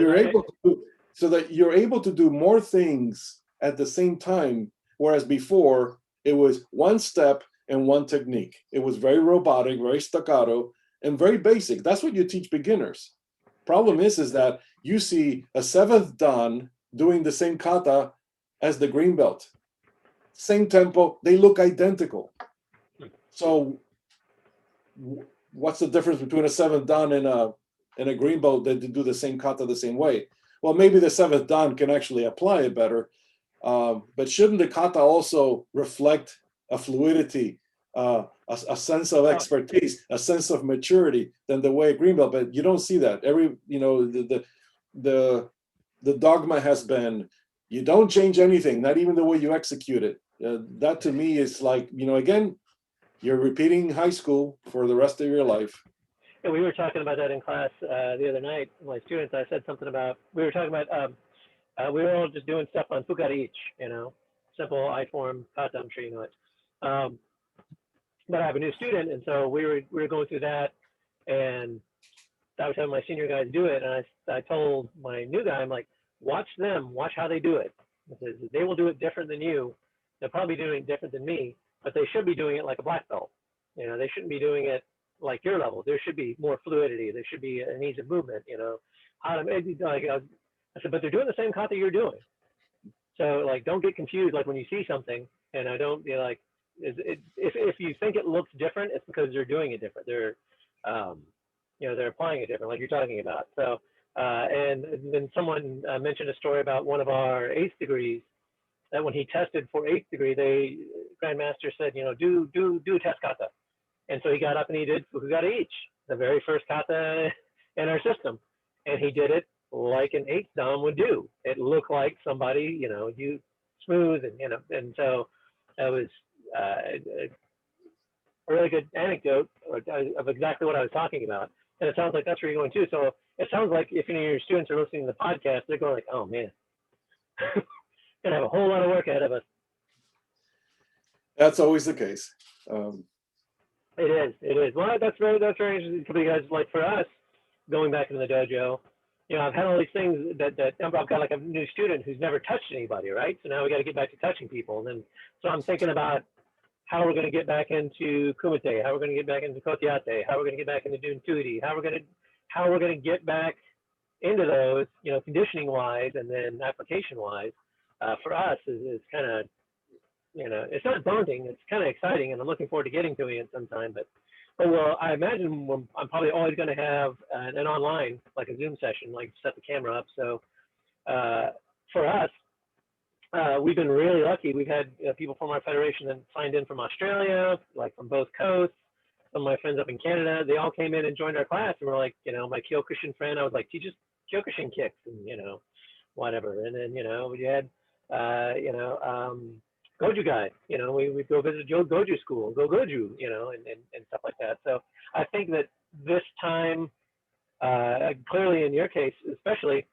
you're able to do more things at the same time, whereas before It was one step and one technique. It was very robotic, very staccato, and very basic. That's what you teach beginners. Problem is that you see a seventh dan doing the same kata as the green belt. Same tempo, they look identical. So what's the difference between a seventh dan and a green belt that do the same kata the same way? Well, maybe the seventh dan can actually apply it better, but shouldn't the kata also reflect a fluidity, a sense of expertise, a sense of maturity than the way a green belt? But you don't see that. The dogma has been, you don't change anything, not even the way you execute it. That to me is like, again, you're repeating high school for the rest of your life. And we were talking about that in class the other night. My students, I said something about, we were talking about, we were all just doing stuff on Bugeisha, simple I form kata, I'm sure you know it. But I have a new student, and so we were going through that, and I was having my senior guys do it, and I told my new guy, I'm like, watch how they do it. Because they will do it different than you. They'll probably be doing it different than me, but they should be doing it like a black belt. They shouldn't be doing it like your level. There should be more fluidity. There should be an ease of movement. How to I said, but they're doing the same kata you're doing. So like, don't get confused. Like when you see something, and I don't like, if you think it looks different, it's because they're doing it different. They're they're applying it different, like you're talking about. So and then someone mentioned a story about one of our eighth degrees, that when he tested for eighth degree, Grandmaster said, do test kata. And so he got up and he did Fukugata each, the very first kata in our system. And he did it like an eighth dan would do. It looked like somebody, you smooth and so that was a really good anecdote of exactly what I was talking about. And it sounds like that's where you're going too. So it sounds like if any of your students are listening to the podcast, they're going like, oh man, gonna have a whole lot of work ahead of us. That's always the case. It is. Well, that's very interesting because, like, for us, going back into the dojo, I've had all these things that I've got like a new student who's never touched anybody, right? So now we got to get back to touching people. And then, so I'm thinking about how we're going to get back into kumite, how we're going to get back into kotiate, how we're going to get back into duntuti, how we're going to get back into those, conditioning wise and then application wise. For us is kind of, it's not daunting. It's kind of exciting, and I'm looking forward to getting to it sometime. But well, I imagine I'm probably always going to have an online, like a Zoom session, like set the camera up. So for us, we've been really lucky. We've had people from our federation that signed in from Australia, like from both coasts. Some of my friends up in Canada, they all came in and joined our class, and were like, my Kyokushin friend, I was like, teach us Kyokushin kicks, and whatever. And then we had Goju guy, we go visit Goju school, Goju, and stuff like that. So I think that this time, clearly in your case, especially,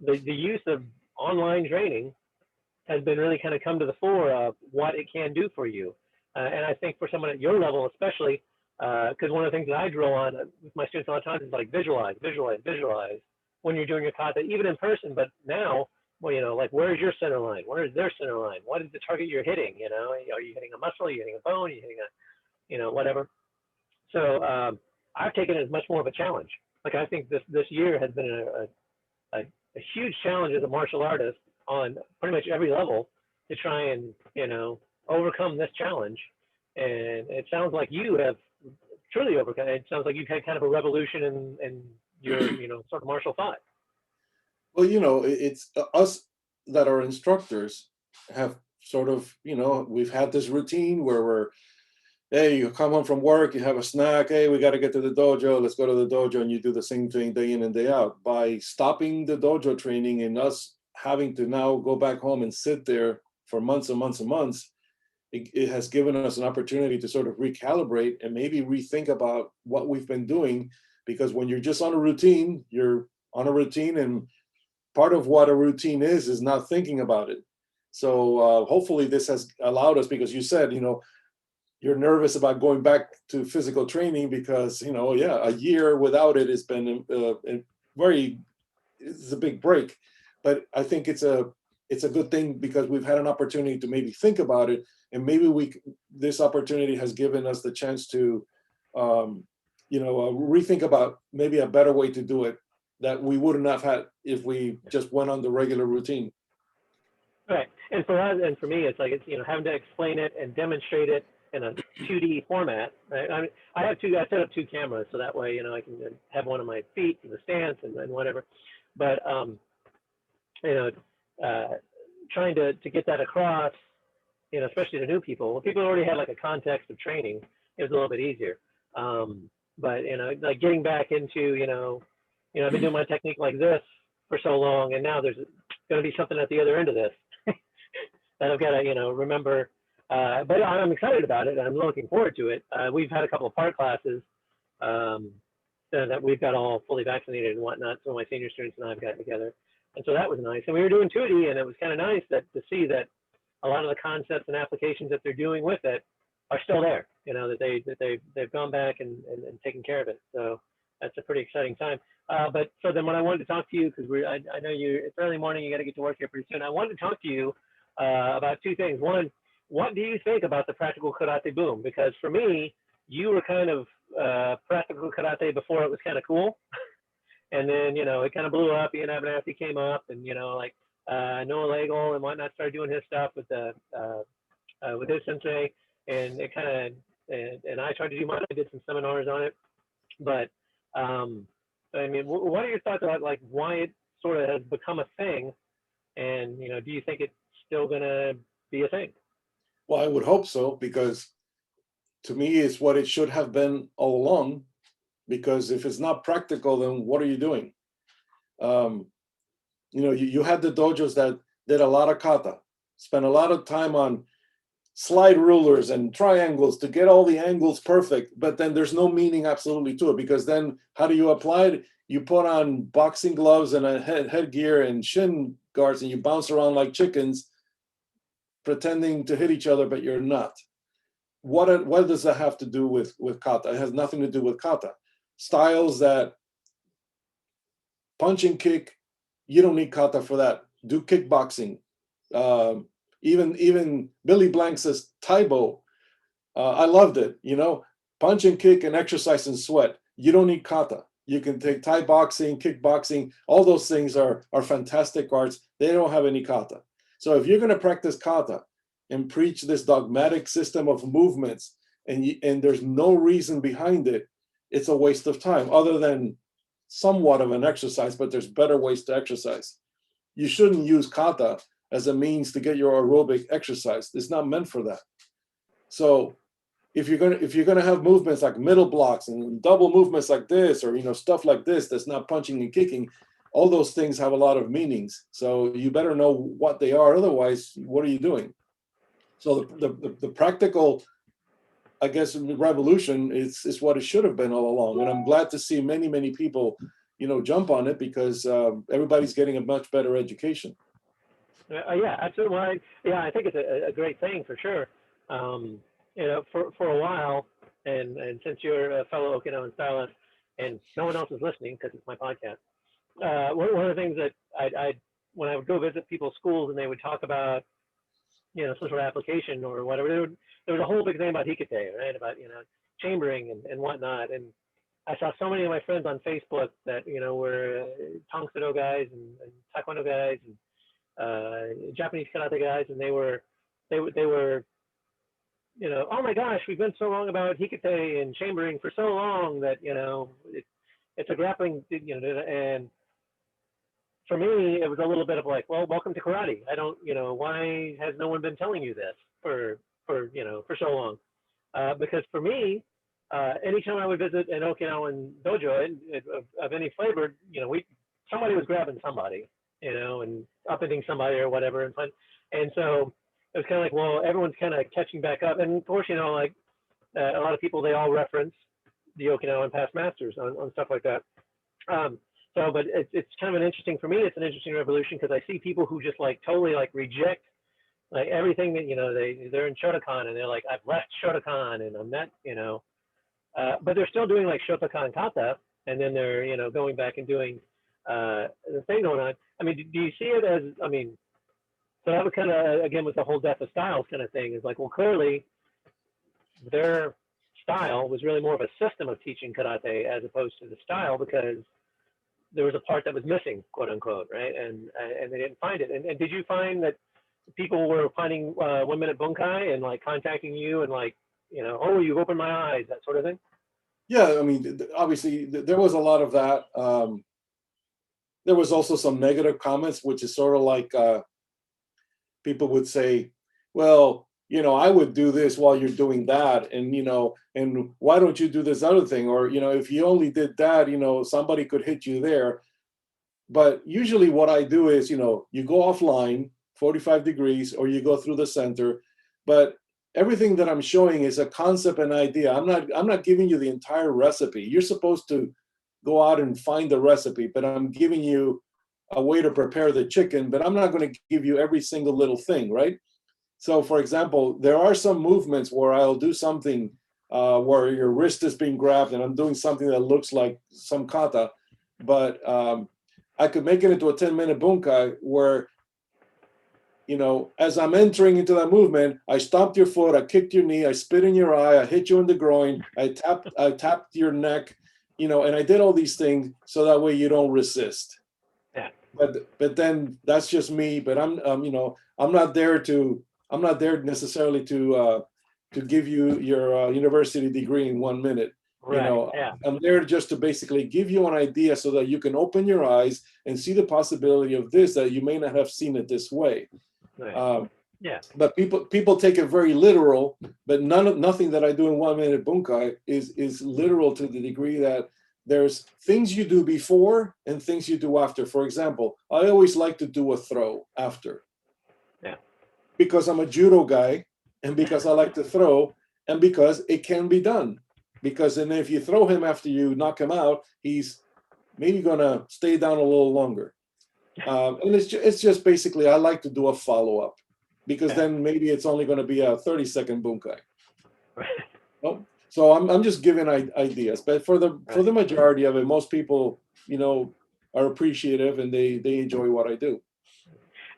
the use of online training has been really kind of come to the fore of what it can do for you. And I think for someone at your level, especially, because one of the things that I drill on with my students a lot of times is like visualize when you're doing your kata, even in person, but now, well, like, where's your center line? Where is their center line? What is the target you're hitting? Are you hitting a muscle? Are you hitting a bone? Are you hitting a, whatever. So I've taken it as much more of a challenge. Like, I think this year has been a huge challenge as a martial artist on pretty much every level to try and, overcome this challenge. And it sounds like you have truly overcome it. It sounds like you've had kind of a revolution in your, sort of martial thought. Well, it's us that are instructors have sort of, we've had this routine where hey, you come home from work, you have a snack, hey, we got to get to the dojo, let's go to the dojo, and you do the same thing day in and day out. By stopping the dojo training and us having to now go back home and sit there for months and months and months, it has given us an opportunity to sort of recalibrate and maybe rethink about what we've been doing, because when you're just on a routine, you're on a routine, and part of what a routine is not thinking about it. So hopefully this has allowed us, because you said, you're nervous about going back to physical training because, a year without it has been it's a big break. But I think it's a it's a good thing because we've had an opportunity to maybe think about it, and maybe this opportunity has given us the chance to, rethink about maybe a better way to do it that we wouldn't have had if we just went on the regular routine. Right. And for us and for me, it's like, having to explain it and demonstrate it in a 2D format. Right? I set up 2 cameras, so that way, I can have one on my feet in the stance and whatever. But, trying to get that across, especially to new people. When people already had like a context of training, it was a little bit easier. But, like getting back into, I've been doing my technique like this for so long, and now there's going to be something at the other end of this that I've got to, remember. But I'm excited about it. I'm looking forward to it. We've had a couple of part classes that we've got all fully vaccinated and whatnot. So my senior students and I have gotten together. And so that was nice. And we were doing 2D, and it was kind of nice to see that a lot of the concepts and applications that they're doing with it are still there, that they've gone back and taken care of it. So that's a pretty exciting time. But so then when I wanted to talk to you, because I know it's early morning, you got to get to work here pretty soon. I wanted to talk to you about 2 things. One, what do you think about the practical karate boom? Because for me, you were kind of practical karate before it was kind of cool. And then, it kind of blew up, Ian Abernathy came up, and, Noah Lagle and whatnot started doing his stuff with his sensei, and it kind of, and I tried to do mine. I did some seminars on it, but I mean, what are your thoughts about like why it sort of has become a thing, and do you think it's still gonna be a thing? Well, I would hope so, because to me, it's what it should have been all along. Because if it's not practical, then what are you doing? You had the dojos that did a lot of kata, spent a lot of time on slide rulers and triangles to get all the angles perfect, but then there's no meaning absolutely to it, because then how do you apply it? You put on boxing gloves and a headgear and shin guards, and you bounce around like chickens, pretending to hit each other, but you're not. What does that have to do with kata? It has nothing to do with kata. Styles that punch and kick, you don't need kata for that. Do kickboxing. Even Billy Blank says Taibo. I loved it. Punch and kick and exercise and sweat. You don't need kata. You can take Thai boxing, kickboxing. All those things are fantastic arts. They don't have any kata. So if you're going to practice kata and preach this dogmatic system of movements, and there's no reason behind it, it's a waste of time, other than somewhat of an exercise, but there's better ways to exercise. You shouldn't use kata as a means to get your aerobic exercise. It's not meant for that. So if you're gonna have movements like middle blocks and double movements like this, or stuff like this that's not punching and kicking, all those things have a lot of meanings. So you better know what they are. Otherwise, what are you doing? So the practical, I guess, revolution is what it should have been all along. And I'm glad to see many people, jump on it, because everybody's getting a much better education. Yeah, absolutely. Well, I think it's a great thing for sure. For a while, and since you're a fellow Okinawan stylist, and no one else is listening because it's my podcast, one of the things that I when I would go visit people's schools and they would talk about, some sort of application or whatever, there was a whole big thing about hikite, right? About, chambering and whatnot. And I saw so many of my friends on Facebook that, were Tongsudo guys and Taekwondo guys and Japanese karate guys. And they were, oh my gosh, we've been so wrong about hikite and chambering for so long that, it's a grappling, and for me, it was a little bit of like, well, welcome to karate. I don't, why has no one been telling you this for so long? Because for me, anytime I would visit an Okinawan dojo of any flavor, somebody was grabbing somebody, and upping somebody or whatever. And so it was kind of like, well, everyone's kind of catching back up. And of course, like a lot of people, they all reference the Okinawan past masters on stuff like that. But it's kind of for me, it's an interesting revolution, because I see people who just like totally like reject like everything that, they're in Shotokan and they're like, I've left Shotokan and I'm not, but they're still doing like Shotokan kata, and then they're, going back and doing the thing going on. I mean, do you see it as, So that was kind of, again, with the whole death of styles kind of thing, is like, well, clearly their style was really more of a system of teaching karate as opposed to the style, because there was a part that was missing, quote unquote, right? And they didn't find it. And did you find that people were finding 1 Minute Bunkai and like contacting you and like, oh, you've opened my eyes, that sort of thing? Yeah, I mean, obviously there was a lot of that. There was also some negative comments, which is sort of like people would say, well, I would do this while you're doing that. And, and why don't you do this other thing? Or, if you only did that, somebody could hit you there. But usually what I do is, you go offline 45 degrees or you go through the center. But everything that I'm showing is a concept and idea. I'm not giving you the entire recipe. You're supposed to go out and find the recipe, but I'm giving you a way to prepare the chicken, but I'm not going to give you every single little thing, right? So for example, there are some movements where I'll do something where your wrist is being grabbed and I'm doing something that looks like some kata, but I could make it into a 10-minute bunkai where, as I'm entering into that movement, I stomped your foot, I kicked your knee, I spit in your eye, I hit you in the groin, I tapped your neck, and I did all these things so that way you don't resist. Yeah. But then that's just me. But I'm not there necessarily to give you your university degree in 1 minute. Right. Yeah. I'm there just to basically give you an idea so that you can open your eyes and see the possibility of this, that you may not have seen it this way. Right. Yeah. But people take it very literal. But nothing that I do in 1 minute bunkai is literal to the degree that there's things you do before and things you do after. For example, I always like to do a throw after. Yeah. Because I'm a judo guy and because I like to throw and because it can be done. Because then if you throw him after you knock him out, he's maybe going to stay down a little longer. And it's just basically, I like to do a follow-up because then maybe it's only going to be a 30-second bunkai. Right. Well, so I'm just giving ideas, but for the majority of it, most people, are appreciative and they enjoy what I do.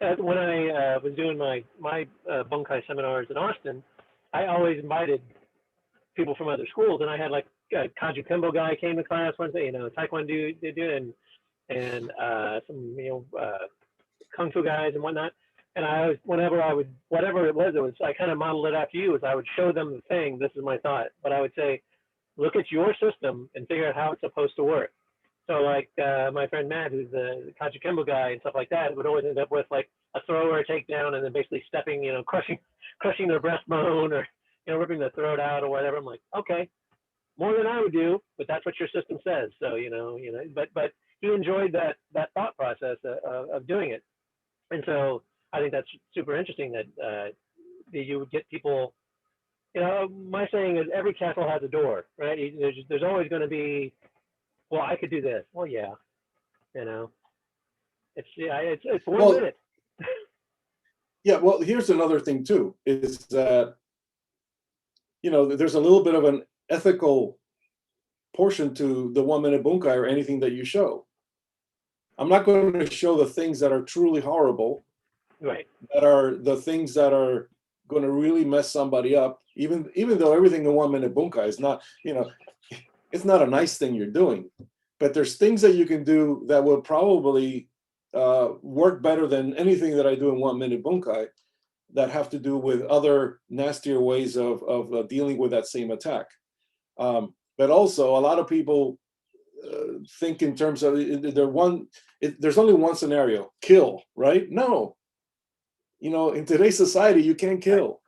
When I was doing my bunkai seminars in Austin, I always invited people from other schools, and I had like a Kaju Kembo guy came to class one day, Taekwondo they do, and some Kung Fu guys and whatnot. And I was, whenever I would, whatever it was, I kind of modeled it after you. Is I would show them the thing. This is my thought, but I would say, look at your system and figure out how it's supposed to work. So like my friend Matt, who's the Kaju Kembo guy and stuff like that, would always end up with like a throw or a takedown, and then basically stepping, crushing their breastbone or ripping the throat out or whatever. I'm like, okay, more than I would do, but that's what your system says. So but he enjoyed that thought process of doing it, and so I think that's super interesting that you would get people. My saying is every castle has a door, right? There's always going to be, well, I could do this. Well, yeah, it's 1 minute. Yeah, well, here's another thing too, is that there's a little bit of an ethical portion to the 1 minute bunkai or anything that you show. I'm not going to show the things that are truly horrible, right? That are the things that are going to really mess somebody up, even though everything in 1 minute bunkai is not, it's not a nice thing you're doing, but there's things that you can do that will probably work better than anything that I do in 1 minute bunkai that have to do with other nastier ways of dealing with that same attack. But also a lot of people think in terms of there's only one scenario, kill, right? No. In today's society, you can't kill.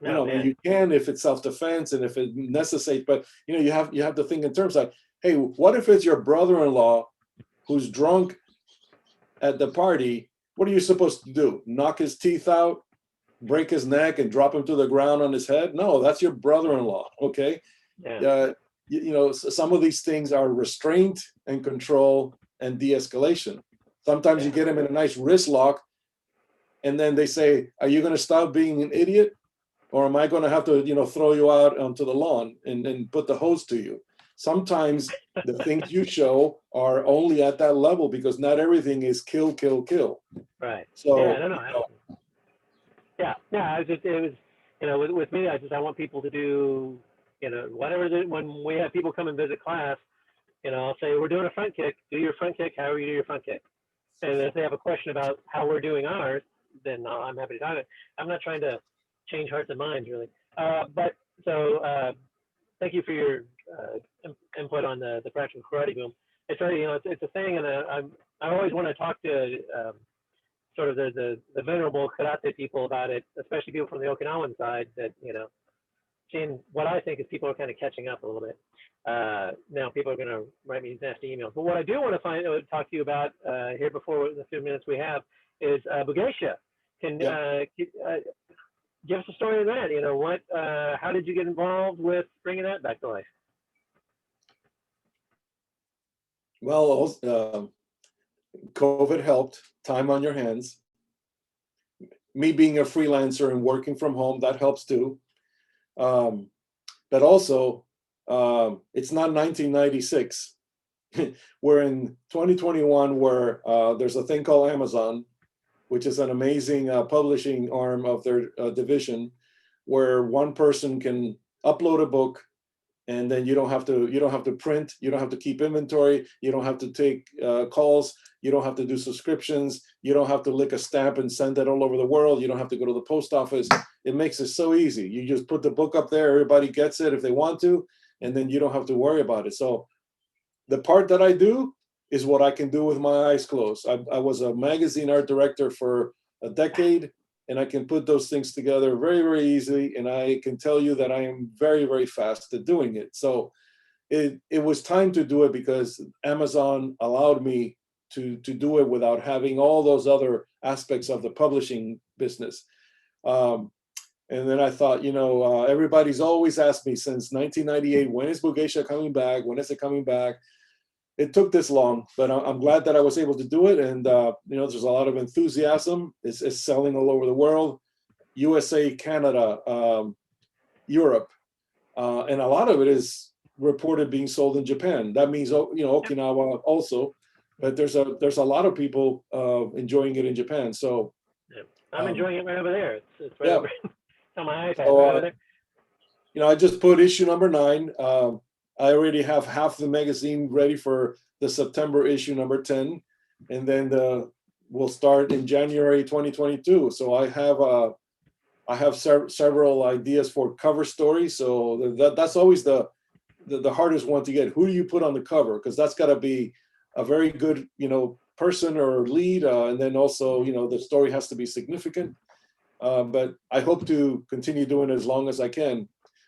You can if it's self-defense and if it necessitates, but you have to think in terms like, hey, what if it's your brother-in-law who's drunk at the party? What are you supposed to do? Knock his teeth out, break his neck, and drop him to the ground on his head? No, that's your brother-in-law. Okay. Yeah. Some of these things are restraint and control and de-escalation. Sometimes you get him in a nice wrist lock, and then they say, are you going to stop being an idiot? Or am I going to have to, throw you out onto the lawn and put the hose to you? Sometimes the things you show are only at that level because not everything is kill, kill, kill. Right. So, yeah, Yeah. It was, with me, I want people to do, whatever. When we have people come and visit class, I'll say we're doing a front kick. Do your front kick. However you do your front kick. And if they have a question about how we're doing ours, then I'm happy to talk. I'm not trying to change hearts and minds really. But so thank you for your input on the practical karate boom. It's really, it's a thing, and I always want to talk to sort of the venerable karate people about it, especially people from the Okinawan side. That seeing what I think is people are kind of catching up a little bit. Now people are going to write me nasty emails. But what I do want to talk to you about here before the few minutes we have is Bugeisha. Can give us a story of that. How did you get involved with bringing that back to life? Well, COVID helped. Time on your hands. Me being a freelancer and working from home, that helps too. But also, it's not 1996. We're in 2021, where there's a thing called Amazon, which is an amazing publishing arm of their division, where one person can upload a book, and then you don't have to print, you don't have to keep inventory, you don't have to take calls, you don't have to do subscriptions, you don't have to lick a stamp and send it all over the world, you don't have to go to the post office. It makes it so easy. You just put the book up there, everybody gets it if they want to, and then you don't have to worry about it. So the part that I do is what I can do with my eyes closed. I was a magazine art director for a decade, and I can put those things together very, very easily. And I can tell you that I am very, very fast at doing it. So it was time to do it, because Amazon allowed me to do it without having all those other aspects of the publishing business. And then I thought, everybody's always asked me since 1998, when is Bugeisha coming back? When is it coming back? It took this long, but I'm glad that I was able to do it. And, there's a lot of enthusiasm. It's selling all over the world, USA, Canada, Europe. And a lot of it is reported being sold in Japan. That means, Okinawa also, but there's a lot of people enjoying it in Japan. So yeah. I'm enjoying it right over there. It's right yeah. over on my iPad, So, right over there. I just put issue number 9. I already have half the magazine ready for the September issue number 10, and then we'll start in January 2022. So I have several ideas for cover stories. So that's always the hardest one to get. Who do you put on the cover? Because that's got to be a very good person or lead, and then also the story has to be significant. But I hope to continue doing it as long as I can.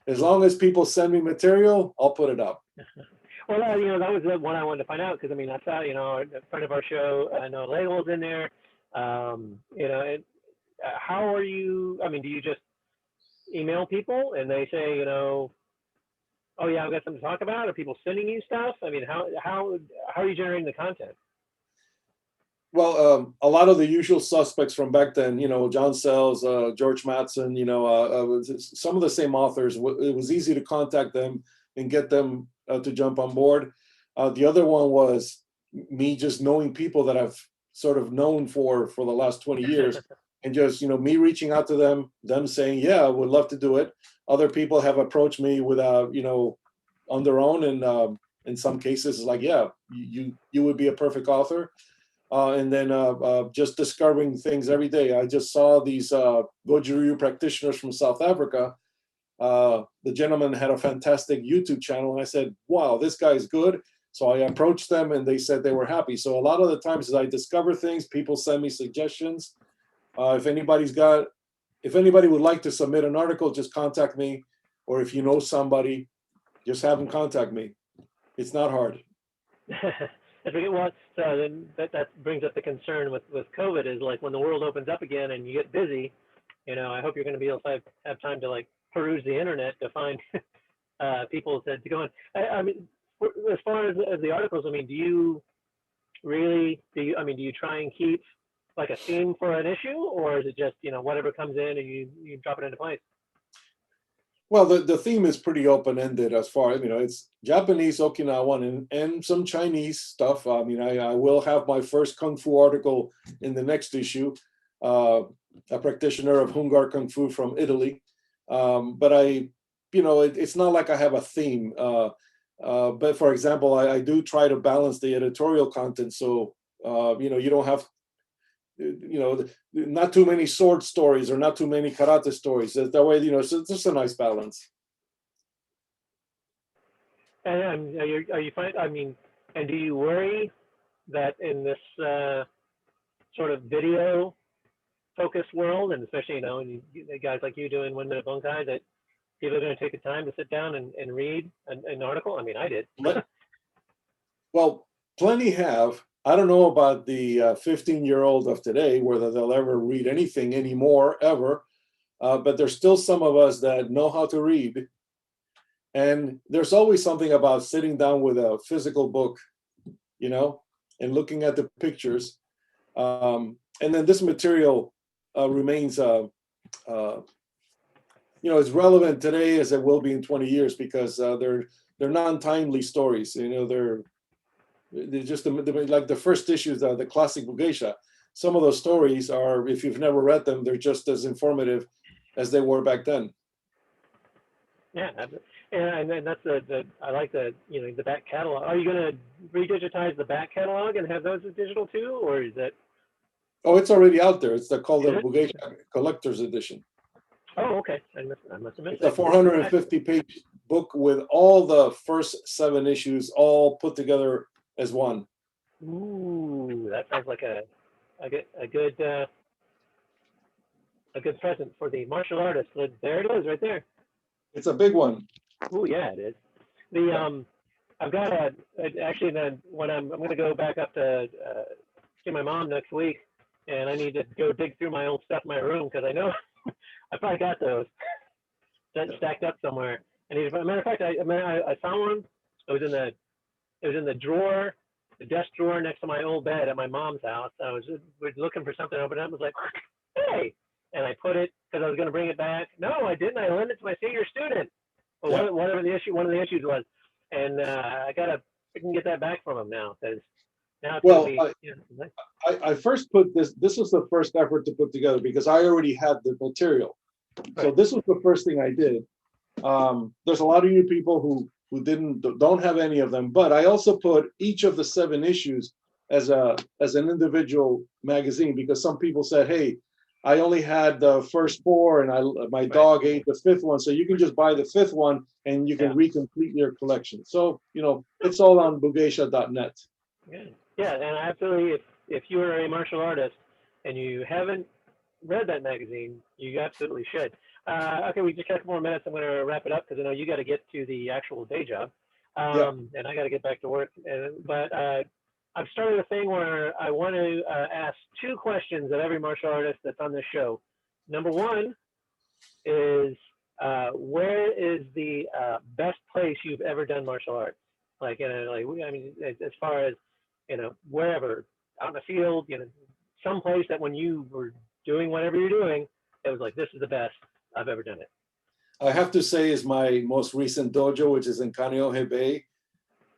As long as people send me material, I'll put it up. Well, that was the one I wanted to find out, because I saw a friend of our show, Noah Lagel's in there. How are you? Do you just email people and they say, oh yeah, I've got something to talk about? Are people sending you stuff? How are you generating the content? Well, a lot of the usual suspects from back then, John Sells, George Mattson, some of the same authors. It was easy to contact them and get them to jump on board. The other one was me just knowing people that I've sort of known for the last 20 years, and just, me reaching out to them saying, yeah, I would love to do it. Other people have approached me without, on their own. And in some cases, it's like, yeah, you would be a perfect author. And then just discovering things every day. I just saw these Goju-Ryu practitioners from South Africa. The gentleman had a fantastic YouTube channel, and I said, wow, this guy's good. So I approached them, and they said they were happy. So a lot of the times as I discover things, people send me suggestions. If anybody would like to submit an article, just contact me. Or if you know somebody, just have them contact me. It's not hard. Well, so then that brings up the concern with COVID, is like when the world opens up again and you get busy, I hope you're going to be able to have time to peruse the internet to find people to go on. As far as the articles, do you try and keep a theme for an issue, or is it just whatever comes in and you drop it into place? Well, the theme is pretty open-ended as far as, it's Japanese, Okinawan, and some Chinese stuff. I will have my first Kung Fu article in the next issue. a practitioner of Hungar Kung Fu from Italy. But it's not like I have a theme. But for example, I do try to balance the editorial content. So, you don't have, not too many sword stories or not too many karate stories. That way, it's just a nice balance. And are you fine? I mean, and do you worry that in this sort of video focused world, and especially, guys like you doing 1 Minute Bunkai, that people are going to take the time to sit down and read an article? I mean, I did. Well, plenty have. I don't know about the 15-year-old of today, whether they'll ever read anything anymore, ever. But there's still some of us that know how to read. And there's always something about sitting down with a physical book, and looking at the pictures. And then this material remains, as relevant today as it will be in 20 years, because they're non-timely stories. They're just like the first issues, the classic Bugeisha. Some of those stories are, if you've never read them, they're just as informative as they were back then. Yeah, and that's I like the back catalog. Are you going to redigitize the back catalog and have those as digital too, or is that? Oh, it's already out there. It's called the Bugeisha Collector's Edition. Oh, okay. I must have missed It's a 450-page book with all the first 7 issues all put together as one. Ooh, that sounds like a good present for the martial artist. There it is, right there. It's a big one. Oh yeah, it is. I've got actually then when I'm going to go back up to see my mom next week, and I need to go dig through my old stuff in my room, because I know I probably got those stacked up somewhere. And as a matter of fact, I found one. It was in the drawer, the desk drawer next to my old bed at my mom's house. I was looking for something, opened it up, and was like, hey, and I put it, because I was going to bring it back. No, I didn't. I lent it to my senior student. Well, whatever one of the issues was, and I can get that back from him now, because now it's I first put this was the first effort to put together, because I already had the material. Right. So this was the first thing I did. There's a lot of you people who don't have any of them, but I also put each of the 7 issues as an individual magazine, because some people said, hey, I only had the first 4, and my dog ate the 5th one, so you can just buy the 5th one and you can recomplete your collection. So it's all on bugeisha.net. Yeah, and absolutely, if you are a martial artist and you haven't read that magazine, you absolutely should. Okay, we just got a couple more minutes. I'm going to wrap it up, because I know you got to get to the actual day job, and I got to get back to work. But I've started a thing where I want to ask 2 questions of every martial artist that's on this show. Number 1 is, where is the best place you've ever done martial arts? Like, as far as, wherever, out in the field, some place that when you were doing whatever you're doing, it was like, this is the best I've ever done it. I have to say is my most recent dojo, which is in Kaneohe Bay.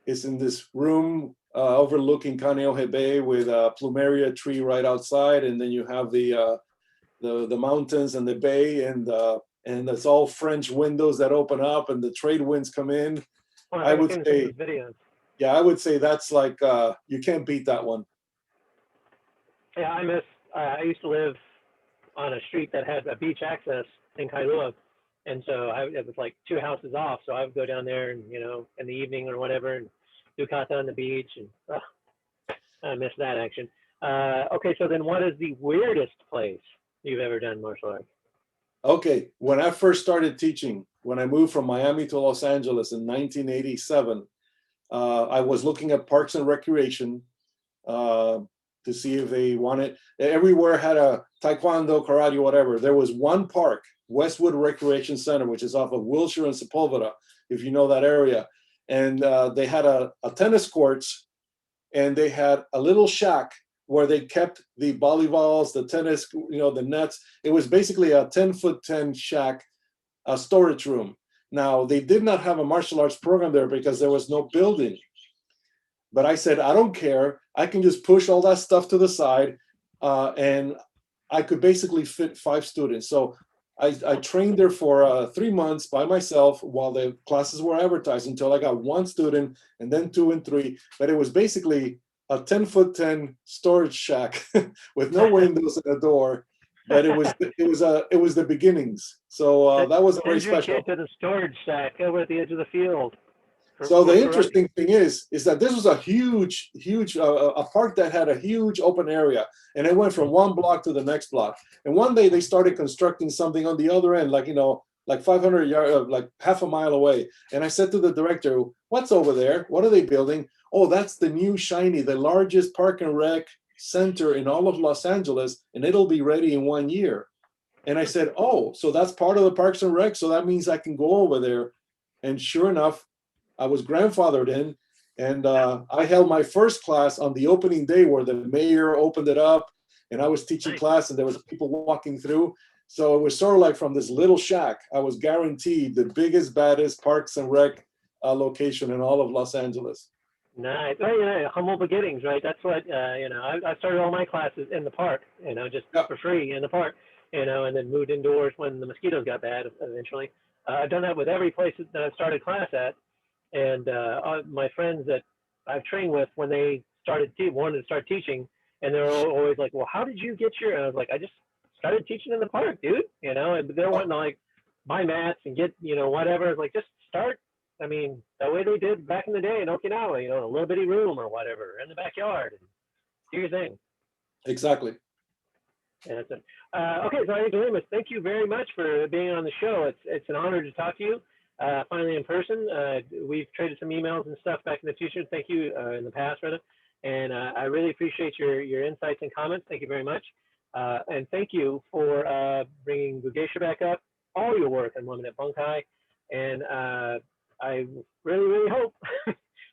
It's in this room overlooking Kaneohe Bay with a plumeria tree right outside, and then you have the mountains and the bay, and it's all French windows that open up, and the trade winds come in. Well, I would say, I would say that's like you can't beat that one. Yeah, I used to live on a street that had a beach access in Kailua, and so it was like 2 houses off. So I would go down there, and in the evening or whatever, and do kata on the beach, and I miss that action. Okay, so then what is the weirdest place you've ever done martial arts? Okay, when I first started teaching, when I moved from Miami to Los Angeles in 1987, I was looking at parks and recreation to see if they wanted. Everywhere had a taekwondo, karate, whatever. There was one park, Westwood Recreation Center, which is off of Wilshire and Sepulveda, if you know that area. And they had a tennis courts, and they had a little shack where they kept the volleyballs, the tennis, the nets. It was basically a 10-foot-10 shack, a storage room. Now, they did not have a martial arts program there because there was no building. But I said, I don't care. I can just push all that stuff to the side, and I could basically fit 5 students. So I trained there for 3 months by myself while the classes were advertised until I got 1 student and then 2 and 3. But it was basically a 10-foot-10 storage shack with no windows and a door. But it was the beginnings. So that was very Send your special. kid to the storage shack over at the edge of the field. So the interesting thing is that this was a huge a park that had a huge open area, and it went from one block to the next block. And one day they started constructing something on the other end, like 500 yards, like half a mile away. And I said to the director, "What's over there? What are they building?" "Oh, that's the new shiny, the largest park and rec center in all of Los Angeles, and it'll be ready in 1 year." And I said, "Oh, so that's part of the Parks and Rec, so that means I can go over there." And sure enough, I was grandfathered in, and I held my first class on the opening day where the mayor opened it up, and I was teaching class, and there was people walking through. So it was sort of like from this little shack, I was guaranteed the biggest, baddest Parks and Rec location in all of Los Angeles. Nice. Well, humble beginnings, right? That's what, I started all my classes in the park, just for free in the park, and then moved indoors when the mosquitoes got bad eventually. I've done that with every place that I've started class at. And my friends that I've trained with, when they wanted to start teaching, and they're always like, "Well, how did you get your?" And I was like, "I just started teaching in the park, dude." And they're wanting to like buy mats and get whatever. I was like, just start. I mean, the way they did back in the day in Okinawa, a little bitty room or whatever in the backyard, and do your thing. Exactly. And that's it. Okay, so Lemus, thank you very much for being on the show. It's an honor to talk to you. Finally in person. We've traded some emails and stuff back in the future. Thank you in the past, rather. And I really appreciate your insights and comments. Thank you very much. And thank you for bringing Bugeisha back up, all your work on Minute Bunkai. And I really, really hope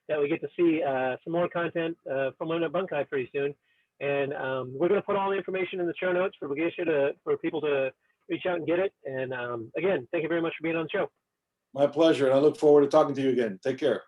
that we get to see some more content from Minute Bunkai pretty soon. And we're going to put all the information in the show notes for Bugeisha for people to reach out and get it. And again, thank you very much for being on the show. My pleasure. And I look forward to talking to you again. Take care.